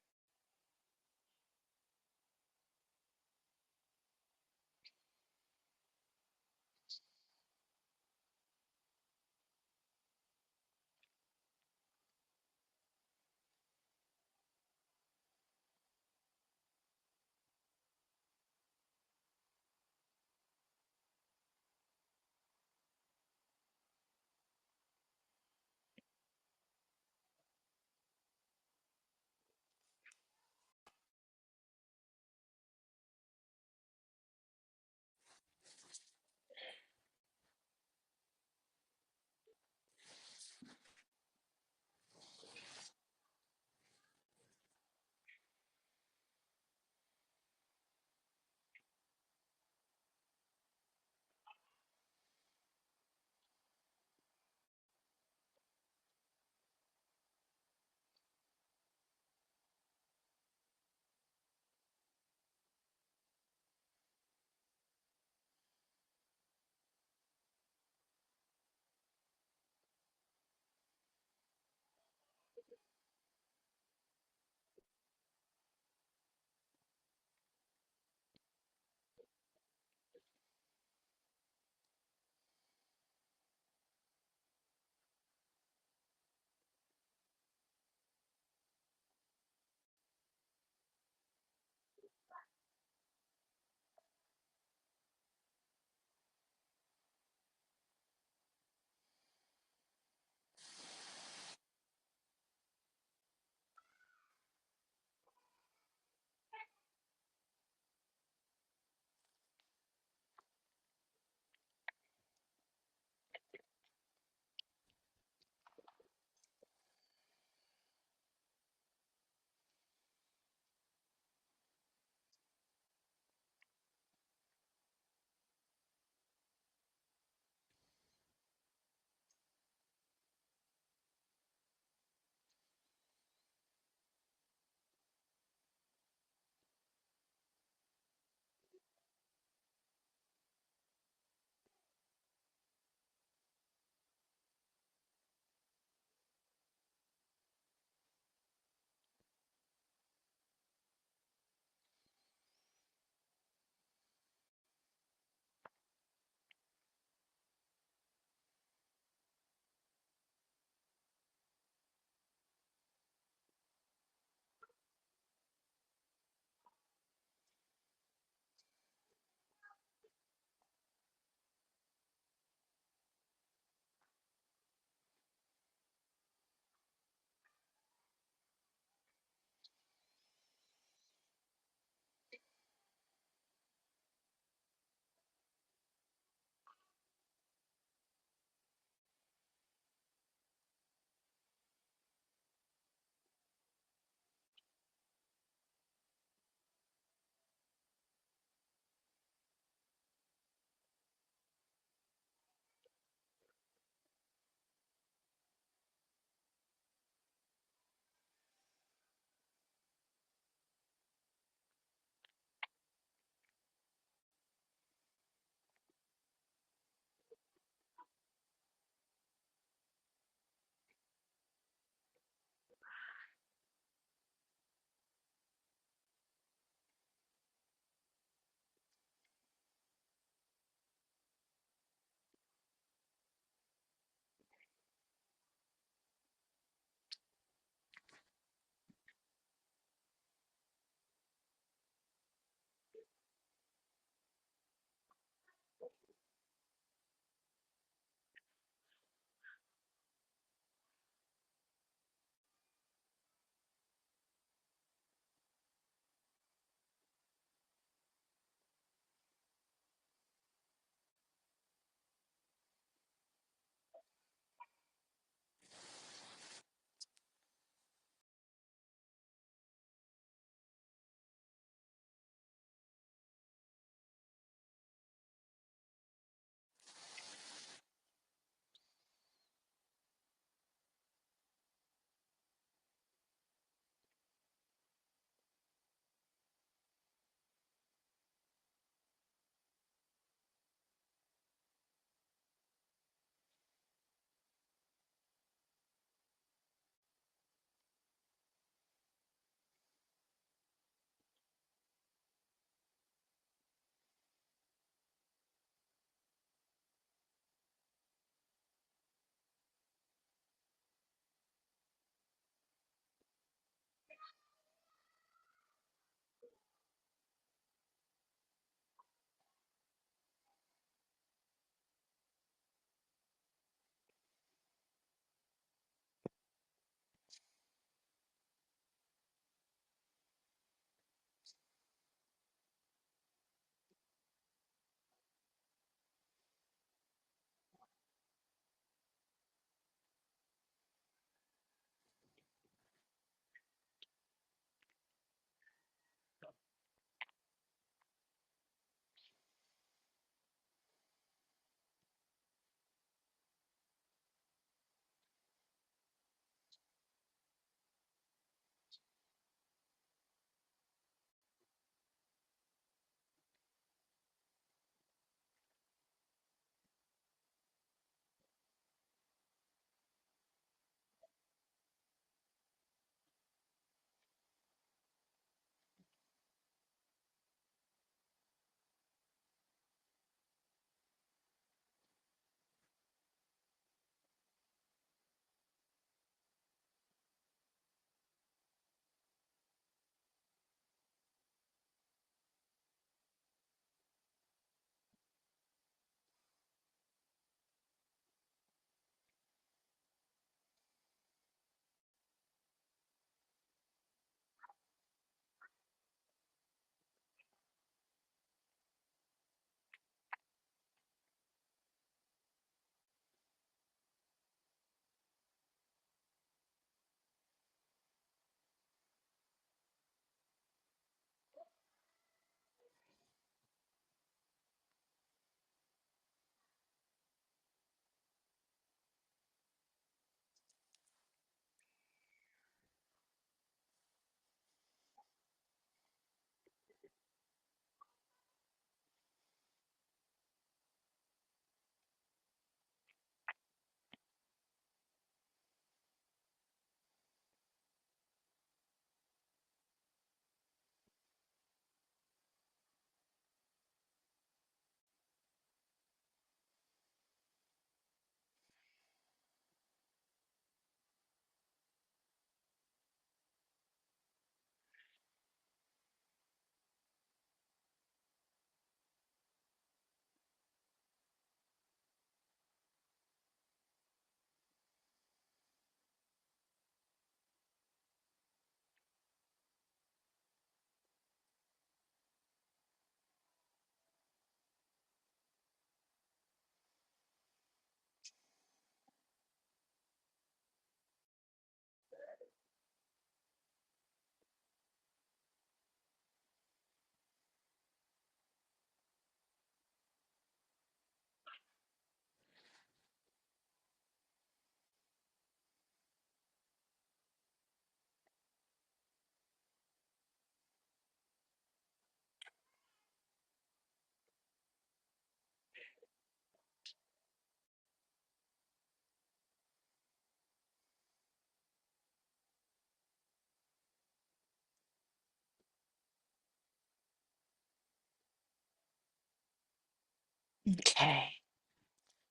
Okay.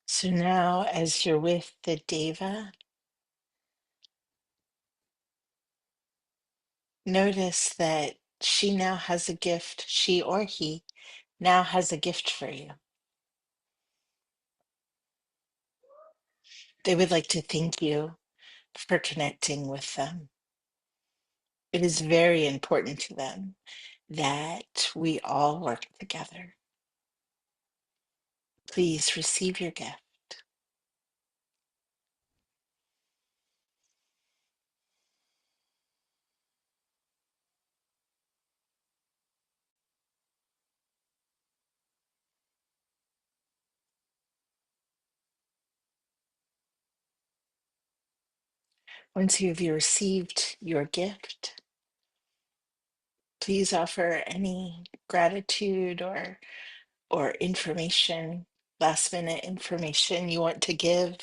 So now, as you're with the Deva, notice that she now has a gift, she or he now has a gift for you. They would like to thank you for connecting with them. It is very important to them that we all work together. Please receive your gift. Once you've received your gift, please offer any gratitude or information, last minute information you want to give.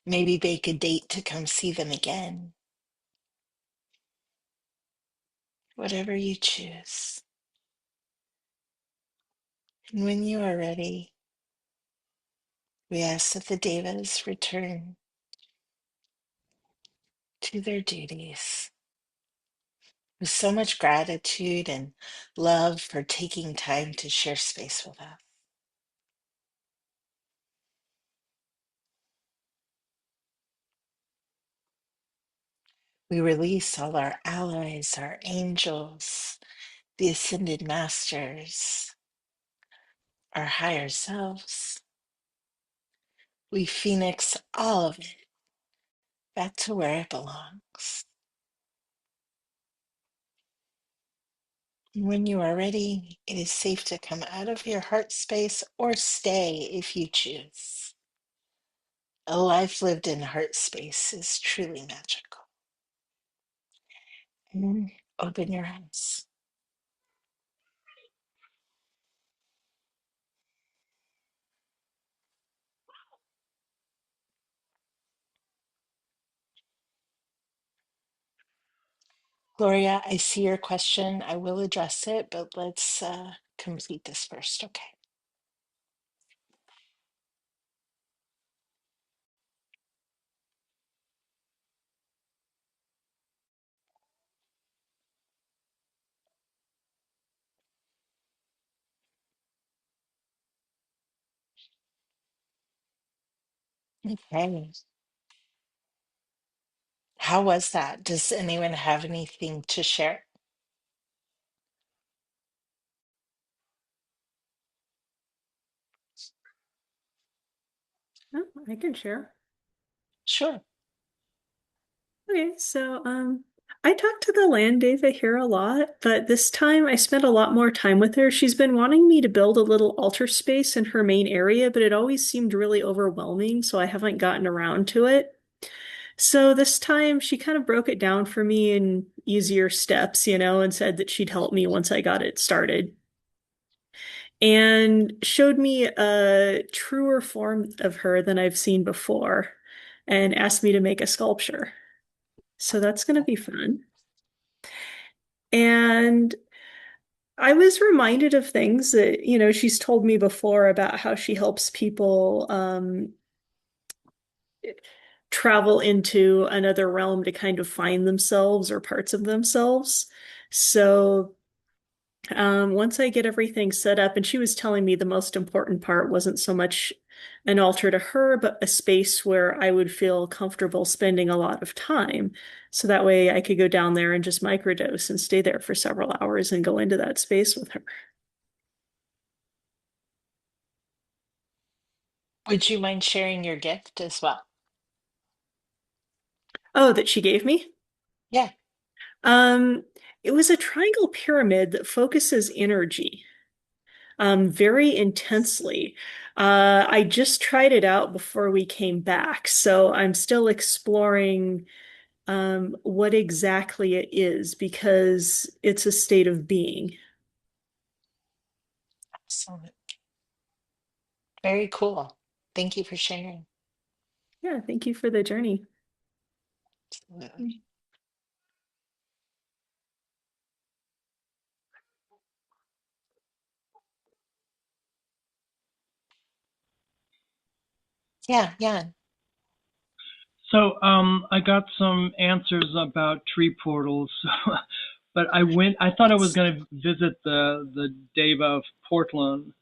Maybe make a date to come see them again. Whatever you choose. And when you are ready, we ask that the Devas return to their duties with so much gratitude and love for taking time to share space with us. We release all our allies, our angels, the ascended masters, our higher selves. We phoenix all of it back to where it belongs. And when you are ready, it is safe to come out of your heart space or stay if you choose. A life lived in heart space is truly magical. And open your eyes. Gloria, I see your question. I will address it, but let's complete this first, okay? Okay. How was that? Does anyone have anything to share? Oh, I can share. Sure. Okay, so I talk to the land Deva here a lot, but this time I spent a lot more time with her. She's been wanting me to build a little altar space in her main area, but it always seemed really overwhelming, so I haven't gotten around to it. So this time she kind of broke it down for me in easier steps, and said that she'd help me once I got it started. And showed me a truer form of her than I've seen before and asked me to make a sculpture. So that's going to be fun. And I was reminded of things that, she's told me before about how she helps people travel into another realm to kind of find themselves or parts of themselves. So once I get everything set up, and she was telling me the most important part wasn't so much an altar to her, but a space where I would feel comfortable spending a lot of time. So that way I could go down there and just microdose and stay there for several hours and go into that space with her. Would you mind sharing your gift as well? Oh, that she gave me? Yeah. Um, it was a triangle pyramid that focuses energy. Very intensely. I just tried it out before we came back, so I'm still exploring what exactly it is because it's a state of being. Excellent. Very cool. Thank you for sharing. Yeah, thank you for the journey. Absolutely. Yeah, yeah. So, I got some answers about tree portals, but I thought I was going to visit the Deva of Portland,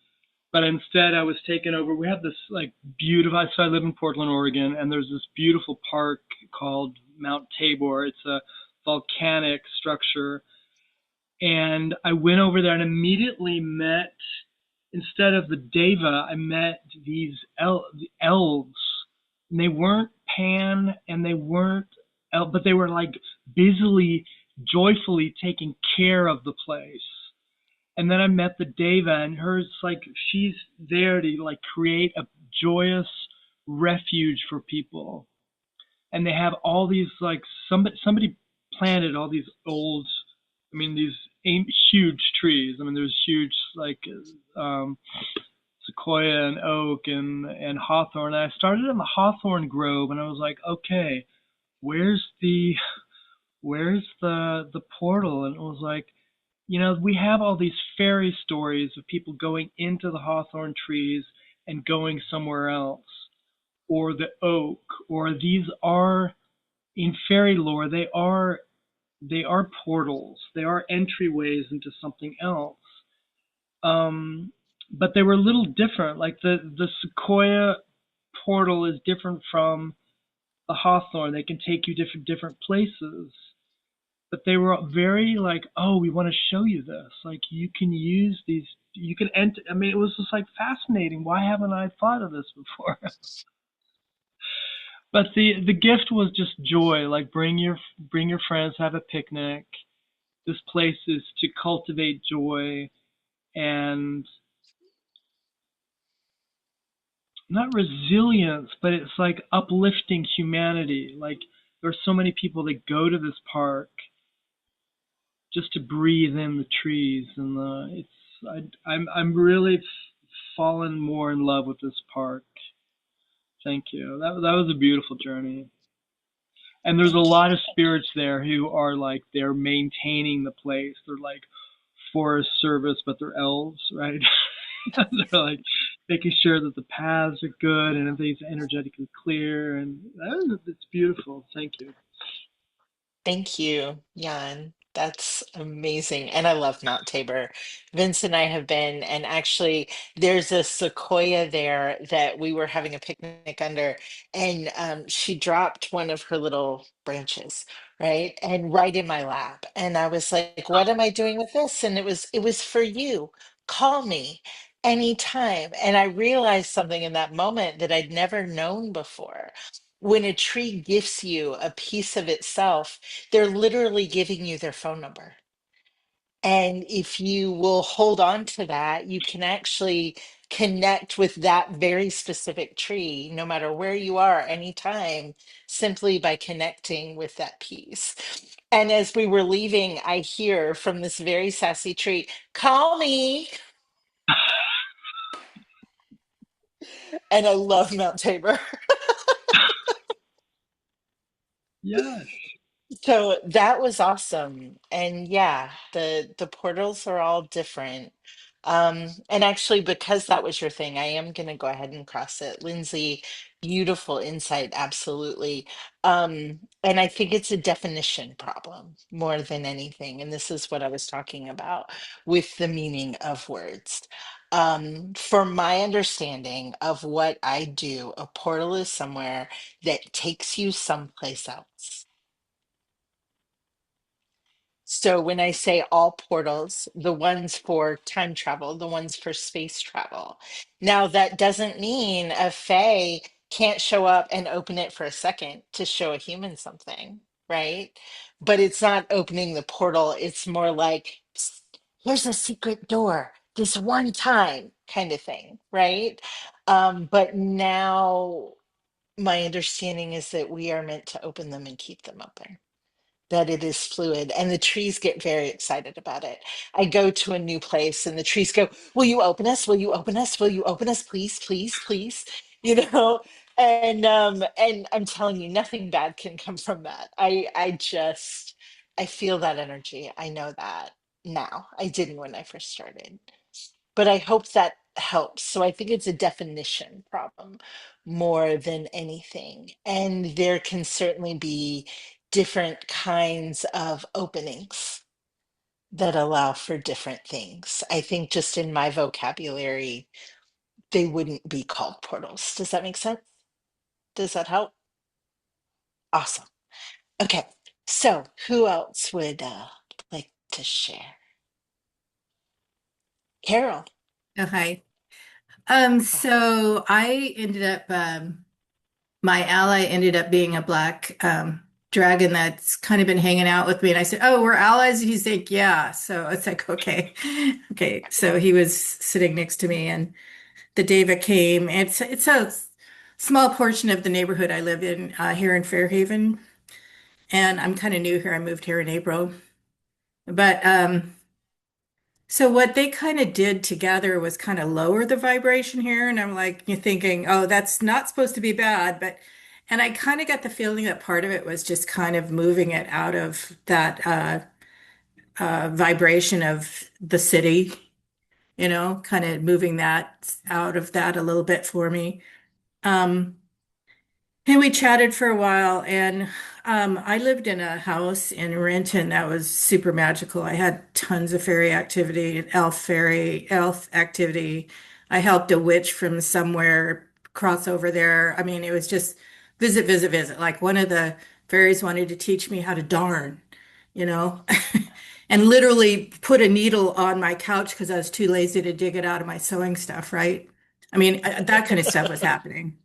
but instead I was taken over. We have this like beautiful, so I live in Portland, Oregon, and there's this beautiful park called Mount Tabor. It's a volcanic structure. And I went over there and immediately met, instead of the Deva, I met these elves. And they weren't Pan and they weren't, but they were like busily, joyfully taking care of the place. And then I met the Deva, and hers like she's there to like create a joyous refuge for people. And they have all these like somebody planted all these old, I mean these huge trees. I mean there's huge like um, sequoia and oak and hawthorn. And I started in the hawthorn grove, and I was like, okay, where's the portal? And it was like, we have all these fairy stories of people going into the hawthorn trees and going somewhere else, or the oak, or these are in fairy lore, they are portals. They are entryways into something else. Um, but they were a little different. Like the sequoia portal is different from the hawthorn. They can take you different places. But they were very like, oh, we want to show you this. Like you can use these. You can enter. I mean, it was just like fascinating. Why haven't I thought of this before? But the gift was just joy. Like bring your friends, have a picnic. This place is to cultivate joy and not resilience, but it's like uplifting humanity. Like there's so many people that go to this park just to breathe in the trees and I'm really fallen more in love with this park. Thank you. That was a beautiful journey. And there's a Thank you. lot of spirits there who are like they're maintaining the place. They're like forest service, but they're elves, right? They're like making sure that the paths are good and everything's energetically clear, and it's beautiful. Thank you. Thank you, Jan. That's amazing. And I love Mount Tabor. Vince and I have been, and actually, there's a sequoia there that we were having a picnic under, and she dropped one of her little branches, right? And right in my lap. And I was like, what am I doing with this? And it was for you. Call me anytime. And I realized something in that moment that I'd never known before. When a tree gifts you a piece of itself, they're literally giving you their phone number. And if you will hold on to that, you can actually connect with that very specific tree, no matter where you are, anytime, simply by connecting with that piece. And as we were leaving, I hear from this very sassy tree, call me. And I love Mount Tabor. Yes. So that was awesome. And yeah, the portals are all different. And actually, because that was your thing, I am gonna go ahead and cross it. Lindsay, beautiful insight, absolutely. And I think it's a definition problem more than anything. And this is what I was talking about with the meaning of words. For my understanding of what I do, a portal is somewhere that takes you someplace else. So when I say all portals, the ones for time travel, the ones for space travel. Now that doesn't mean a fae can't show up and open it for a second to show a human something, right? But it's not opening the portal. It's more like, "Psst, here's a secret door, this one time kind of thing, right? But now my understanding is that we are meant to open them and keep them open, that it is fluid, and the trees get very excited about it. I go to a new place and the trees go, will you open us, will you open us, will you open us, please, please, please, you know. And I'm telling you, nothing bad can come from that. I feel that energy. I know that now. I didn't when I first started, but I hope that helps. So I think it's a definition problem more than anything. And there can certainly be different kinds of openings that allow for different things. I think just in my vocabulary, they wouldn't be called portals. Does that make sense? Does that help? Awesome. Okay. So who else would like to share? Carol. Okay. Oh, So I ended up, my ally ended up being a black dragon that's kind of been hanging out with me. And I said, "Oh, we're allies." And he's like, "Yeah." So it's like, okay. Okay. So he was sitting next to me and the Deva came. It's a small portion of the neighborhood I live in here in Fairhaven. And I'm kind of new here. I moved here in April. But so what they kind of did together was kind of lower the vibration here, and I'm like, you're thinking, oh, that's not supposed to be bad, but and I kind of got the feeling that part of it was just kind of moving it out of that vibration of the city, kind of moving that out of that a little bit for me. Um, and we chatted for a while, and I lived in a house in Renton that was super magical. I had tons of fairy, elf activity. I helped a witch from somewhere cross over there. I mean, it was just visit, visit, visit. Like one of the fairies wanted to teach me how to darn, you know, and literally put a needle on my couch because I was too lazy to dig it out of my sewing stuff, right? I mean, that kind of stuff was happening.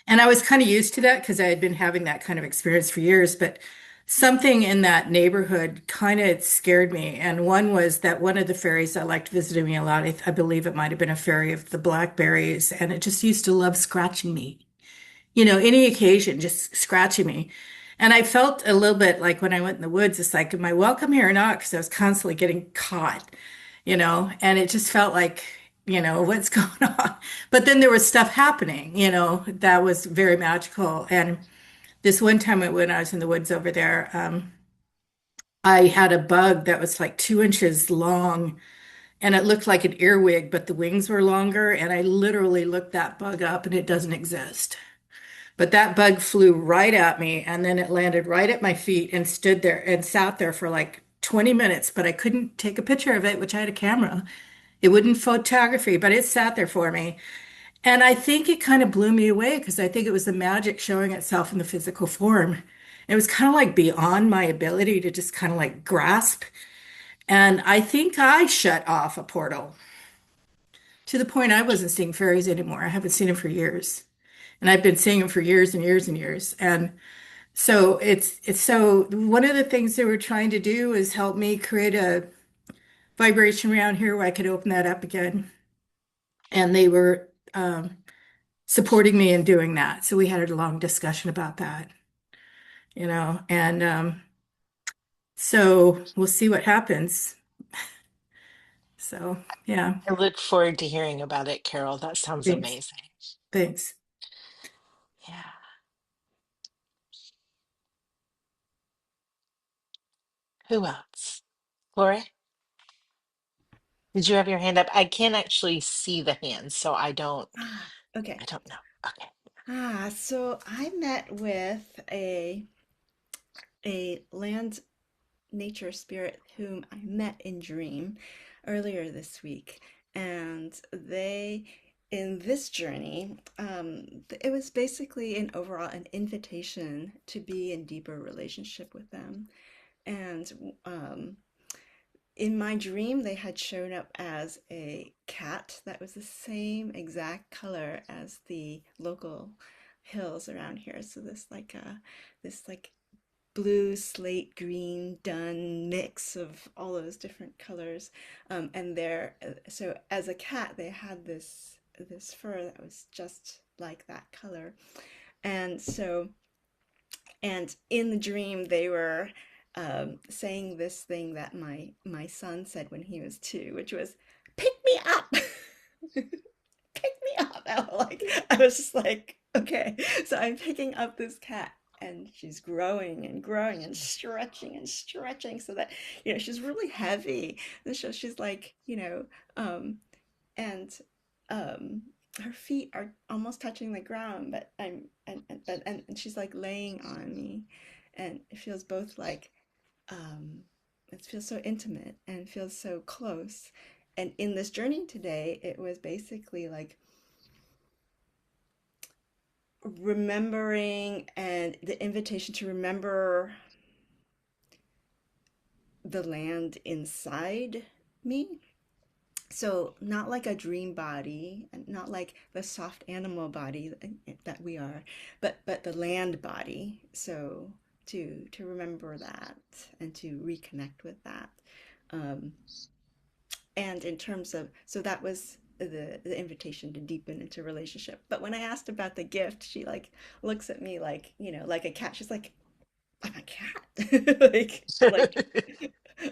And I was kind of used to that because I had been having that kind of experience for years, but something in that neighborhood kind of scared me. And one was that one of the fairies that liked visiting me a lot, I believe it might have been a fairy of the blackberries, and it just used to love scratching me. Any occasion, just scratching me. And I felt a little bit like when I went in the woods, it's like, am I welcome here or not? Because I was constantly getting caught, and it just felt like, what's going on? But then there was stuff happening, that was very magical. And this one time when I was in the woods over there, I had a bug that was like 2 inches long and it looked like an earwig, but the wings were longer. And I literally looked that bug up and it doesn't exist. But that bug flew right at me and then it landed right at my feet and stood there and sat there for like 20 minutes, but I couldn't take a picture of it, which I had a camera. It wouldn't photography, but it sat there for me. And I think it kind of blew me away because I think it was the magic showing itself in the physical form. It was kind of like beyond my ability to just kind of like grasp. And I think I shut off a portal to the point I wasn't seeing fairies anymore. I haven't seen them for years. And I've been seeing them for years and years and years. And so it's so one of the things they were trying to do is help me create a vibration around here where I could open that up again. And they were supporting me in doing that. So we had a long discussion about that, and so we'll see what happens. So yeah, I look forward to hearing about it, Carol. That sounds thanks. amazing. Thanks. Yeah. Who else? Lori, did you have your hand up? I can't actually see the hands, so I don't Ah, okay. I don't know. Okay. So I met with a land nature spirit whom I met in dream earlier this week. And in this journey, it was basically an invitation to be in deeper relationship with them. And in my dream, they had shown up as a cat that was the same exact color as the local hills around here. So this like blue, slate, green, dun mix of all those different colors. And so as a cat, they had this fur that was just like that color. And so, and in the dream, they were saying this thing that my son said when he was 2, which was, "Pick me up." Pick me up. I was just like, okay. So I'm picking up this cat and she's growing and growing and stretching so that, she's really heavy. And so she's like, and um, her feet are almost touching the ground, but and she's like laying on me, and it feels both like um, it feels so intimate and feels so close. And in this journey today, it was basically like remembering and the invitation to remember the land inside me. So, not like a dream body, and not like the soft animal body that we are, but the land body. So, to remember that and to reconnect with that. Um, and in terms of, so that was the invitation to deepen into relationship. But when I asked about the gift, she like looks at me like, like a cat. She's like, I'm a cat.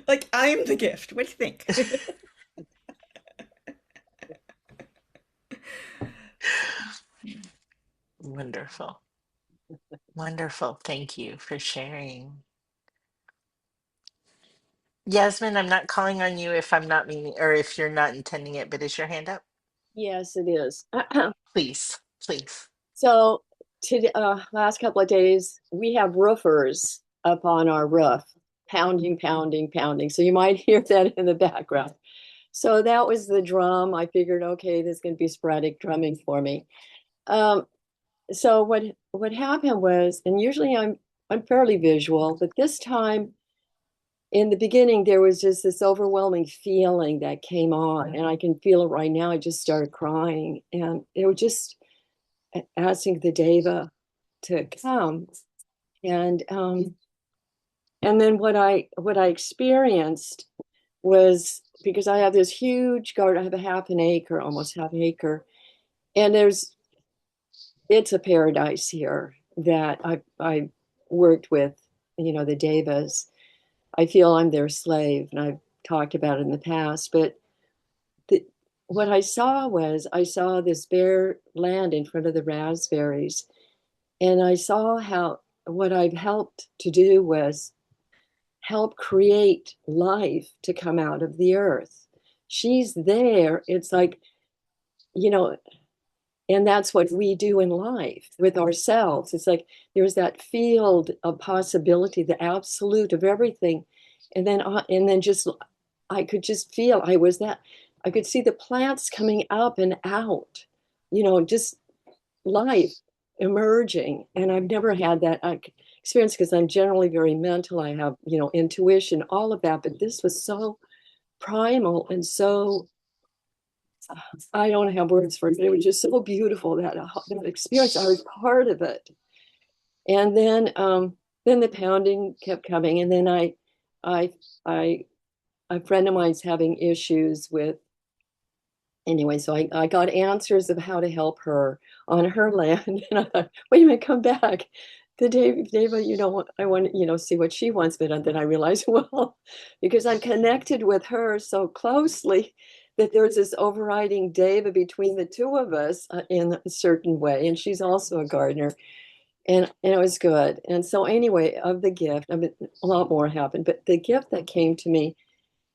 Like I'm the gift. What do you think? So, yeah. Wonderful. Wonderful. Thank you for sharing. Yasmin, I'm not calling on you if I'm not meaning or if you're not intending it, but is your hand up? Yes, it is. Please, please. So, last couple of days, we have roofers up on our roof, pounding, pounding, pounding. So you might hear that in the background. So that was the drum. I figured, okay, there's going to be sporadic drumming for me. Um, so what happened was, and usually I'm fairly visual, but this time in the beginning there was just this overwhelming feeling that came on, and I can feel it right now. I just started crying, and it was just asking the Deva to come. And and then what I experienced was, because I have this huge garden, I have a half an acre, almost half an acre, and it's a paradise here that I worked with, the Devas. I feel I'm their slave, and I've talked about it in the past, but the, what I saw this bare land in front of the raspberries. And I saw how what I've helped to do was help create life to come out of the earth. She's there. It's like, you know, and that's what we do in life with ourselves. It's like there's that field of possibility, the absolute of everything. And then just, I could just feel I could see the plants coming up and out, just life emerging. And I've never had that experience because I'm generally very mental. I have, intuition, all of that. But this was so primal and so, I don't have words for it, but it was just so beautiful that experience. I was part of it. And then the pounding kept coming. And then I, I, a friend of mine's having issues with, anyway, so I got answers of how to help her on her land. And I thought, wait a minute, come back. The Deva, I want to, see what she wants. But then I realized, well, because I'm connected with her so closely, that there's this overriding Deva between the two of us in a certain way. And she's also a gardener. And it was good. And so anyway, of the gift, I mean, a lot more happened, but the gift that came to me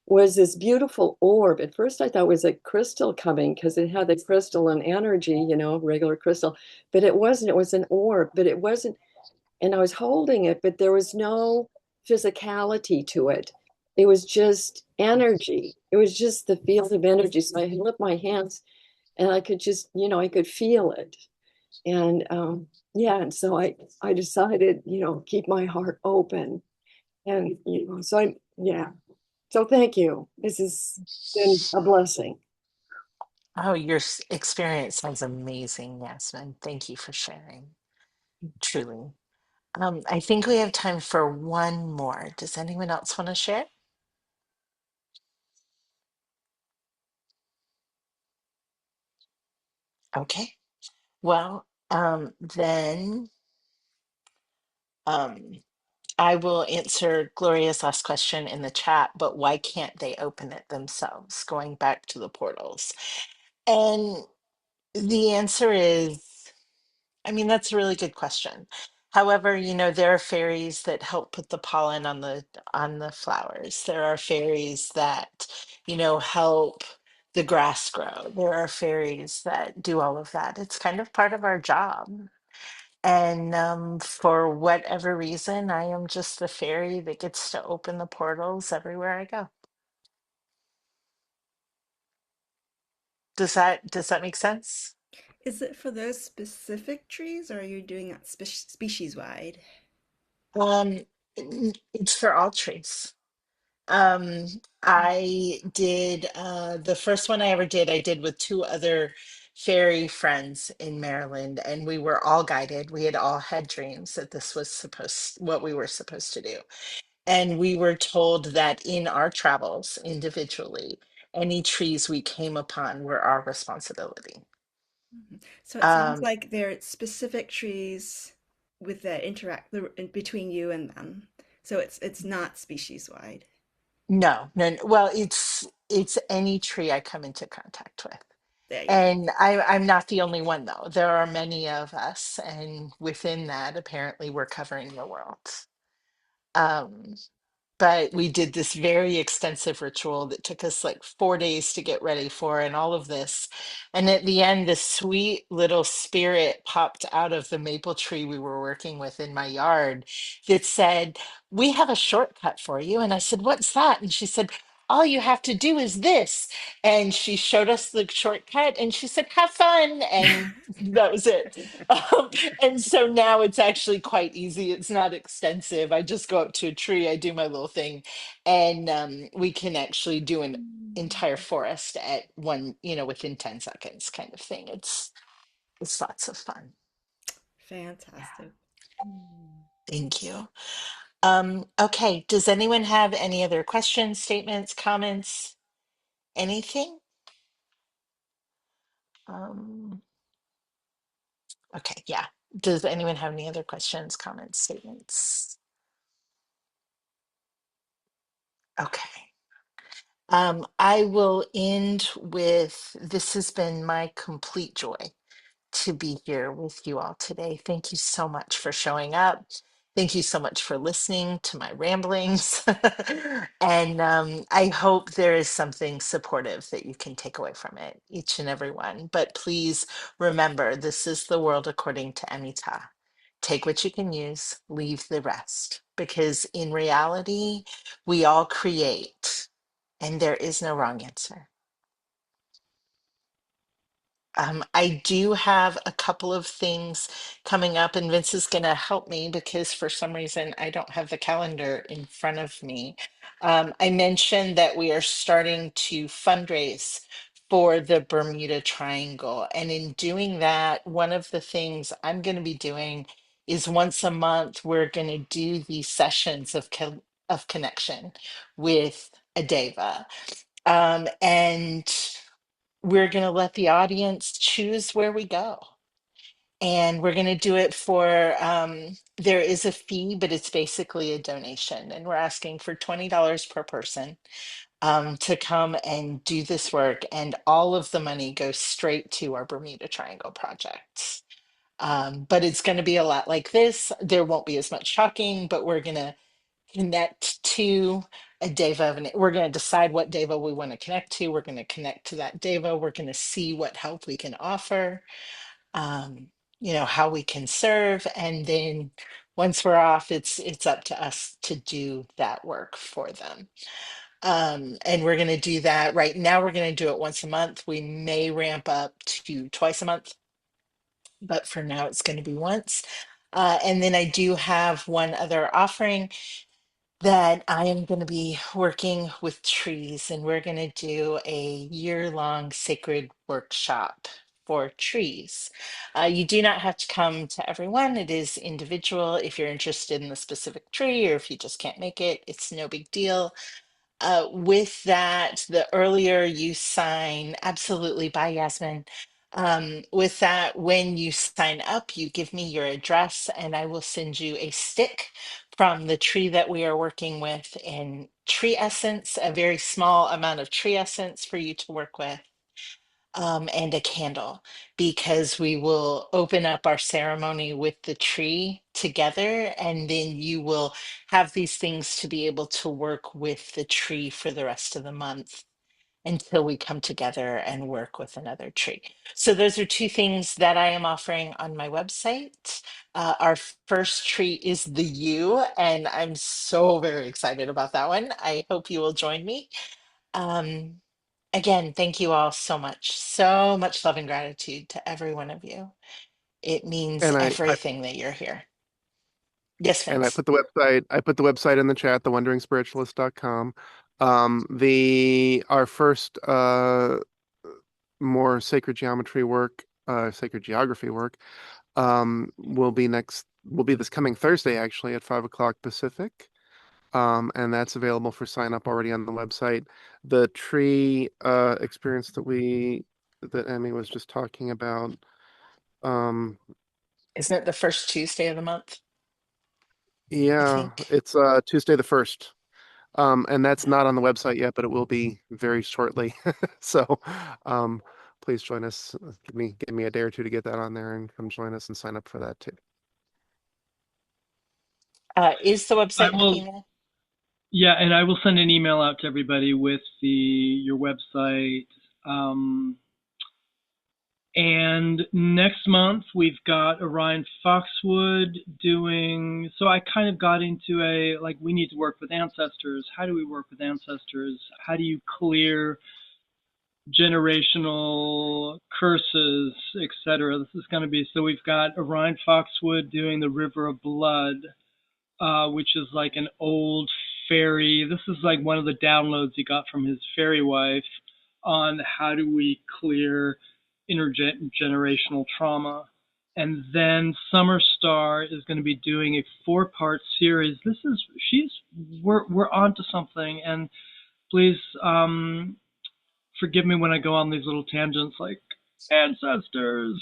was this beautiful orb. At first, I thought it was a crystal coming because it had the crystalline energy, regular crystal, but it wasn't. It was an orb, but it wasn't. And I was holding it, but there was no physicality to it. It was just energy. It was just the field of energy. So I lift my hands and I could just, I could feel it. And yeah, and so I decided, keep my heart open. And, so yeah. So thank you. This has been a blessing. Oh, your experience sounds amazing, Yasmin. Thank you for sharing. Truly. I think we have time for one more. Does anyone else want to share? Okay. Well, then um, I will answer Gloria's last question in the chat, but why can't they open it themselves? Going back to the portals. And the answer is, I mean, that's a really good question. However, there are fairies that help put the pollen on the flowers. There are fairies that, help the grass grow. There are fairies that do all of that. It's kind of part of our job. And for whatever reason, I am just the fairy that gets to open the portals everywhere I go. Does that make sense? Is it for those specific trees, or are you doing that species wide? Um, it's for all trees. Um, I did the first one I ever did, I did with two other fairy friends in Maryland, and we were all guided. We had all had dreams that this was supposed what we were supposed to do. And we were told that in our travels individually, any trees we came upon were our responsibility. Mhm. So it sounds Um, like there are specific trees with the between you and them. So it's not species wide. no, no, well, it's any tree I come into contact with. There you go. And I'm not the only one, though. There are many of us, and within that, apparently, we're covering the world. Um, but we did this very extensive ritual that took us like 4 days to get ready for, and all of this. And at the end, this sweet little spirit popped out of the maple tree we were working with in my yard that said, "We have a shortcut for you." And I said, "What's that?" And she said, "All you have to do is this." And she showed us the shortcut and she said, "Have fun." And that was it. Um, and so now it's actually quite easy. It's not extensive. I just go up to a tree, I do my little thing, and we can actually do an entire forest at one, within 10 seconds kind of thing. It's lots of fun. Yeah. Fantastic. Mm. Thank you. Okay, does anyone have any other questions, statements, comments, anything? Um, okay, yeah. Does anyone have any other questions, comments, statements? Okay. I will end with this has been my complete joy to be here with you all today. Thank you so much for showing up. Thank you so much for listening to my ramblings. And I hope there is something supportive that you can take away from it, each and every one. But please remember, this is the world according to Amita. Take what you can use, leave the rest. Because in reality, we all create, and there is no wrong answer. I do have a couple of things coming up, and Vince is going to help me because for some reason I don't have the calendar in front of me. I mentioned that we are starting to fundraise for the Bermuda Triangle. And in doing that, one of the things I'm going to be doing is once a month, we're going to do these sessions of connection with a Deva. And we're going to let the audience choose where we go. And we're going to do it for, there is a fee, but it's basically a donation. And we're asking for $20 per person to come and do this work. And all of the money goes straight to our Bermuda Triangle projects. But it's going to be a lot like this. There won't be as much talking, but we're going to connect to a Deva. And we're going to decide what Deva we want to connect to. We're going to connect to that Deva. We're going to see what help we can offer, um, how we can serve. And then once we're off, it's up to us to do that work for them. And we're going to do that right now. We're going to do it once a month. We may ramp up to twice a month, but for now it's going to be once. And then I do have one other offering that I am going to be working with trees, and we're going to do a year-long sacred workshop for trees. You do not have to come to everyone, it is individual. If you're interested in the specific tree or if you just can't make it, it's no big deal. With that, the earlier you sign, absolutely, bye, Yasmin. With that, when you sign up, you give me your address and I will send you a stick from the tree that we are working with in tree essence, a very small amount of tree essence for you to work with, and a candle, because we will open up our ceremony with the tree together, and then you will have these things to be able to work with the tree for the rest of the month until we come together and work with another tree. So those are two things that I am offering on my website. Our first tree is the yew, and I'm so very excited about that one. I hope you will join me. Um, Again, thank you all so much. So much love and gratitude to every one of you. It means And I everything that you're here. Yes, and I Vince. put the website in the chat, thewonderingspiritualist.com. The our first more sacred geometry work, sacred geography work, will be this coming Thursday actually at 5 o'clock Pacific. And that's available for sign up already on the website. The tree experience that Emmy was just talking about. Um, Isn't it the first Tuesday of the month? I yeah, think. it's Tuesday the 1st. And that's not on the website yet, but it will be very shortly. So, um, please join us. Give me a day or two to get that on there and come join us and sign up for that too. Is the I website will, Amina? yeah, and I will send an email out to everybody with your website. Um, And next month we've got Orion Foxwood doing. So I kind of got into we need to work with ancestors. How do we work with ancestors? How do you clear generational curses, etc.? This is going to be, so we've got Orion Foxwood doing the River of Blood, which is like an old fairy. This is like one of the downloads he got from his fairy wife on how do we clear intergenerational trauma. And then Summer Star is going to be doing a 4-part series. We're onto something. And please forgive me when I go on these little tangents like ancestors,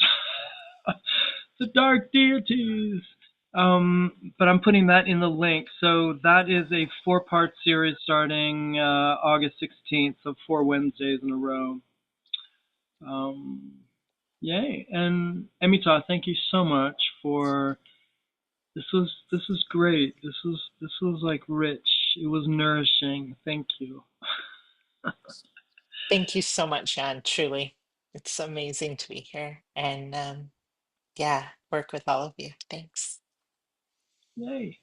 the dark deities. But I'm putting that in the link. So that is a 4-part series starting August 16th, so 4 Wednesdays in a row. Yay! And Amita, thank you so much for this. Was great. This was like rich. It was nourishing. Thank you. Thank you so much, Jan. Truly, it's amazing to be here and yeah, work with all of you. Thanks. Yay.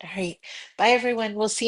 All right. Bye, everyone. We'll see you.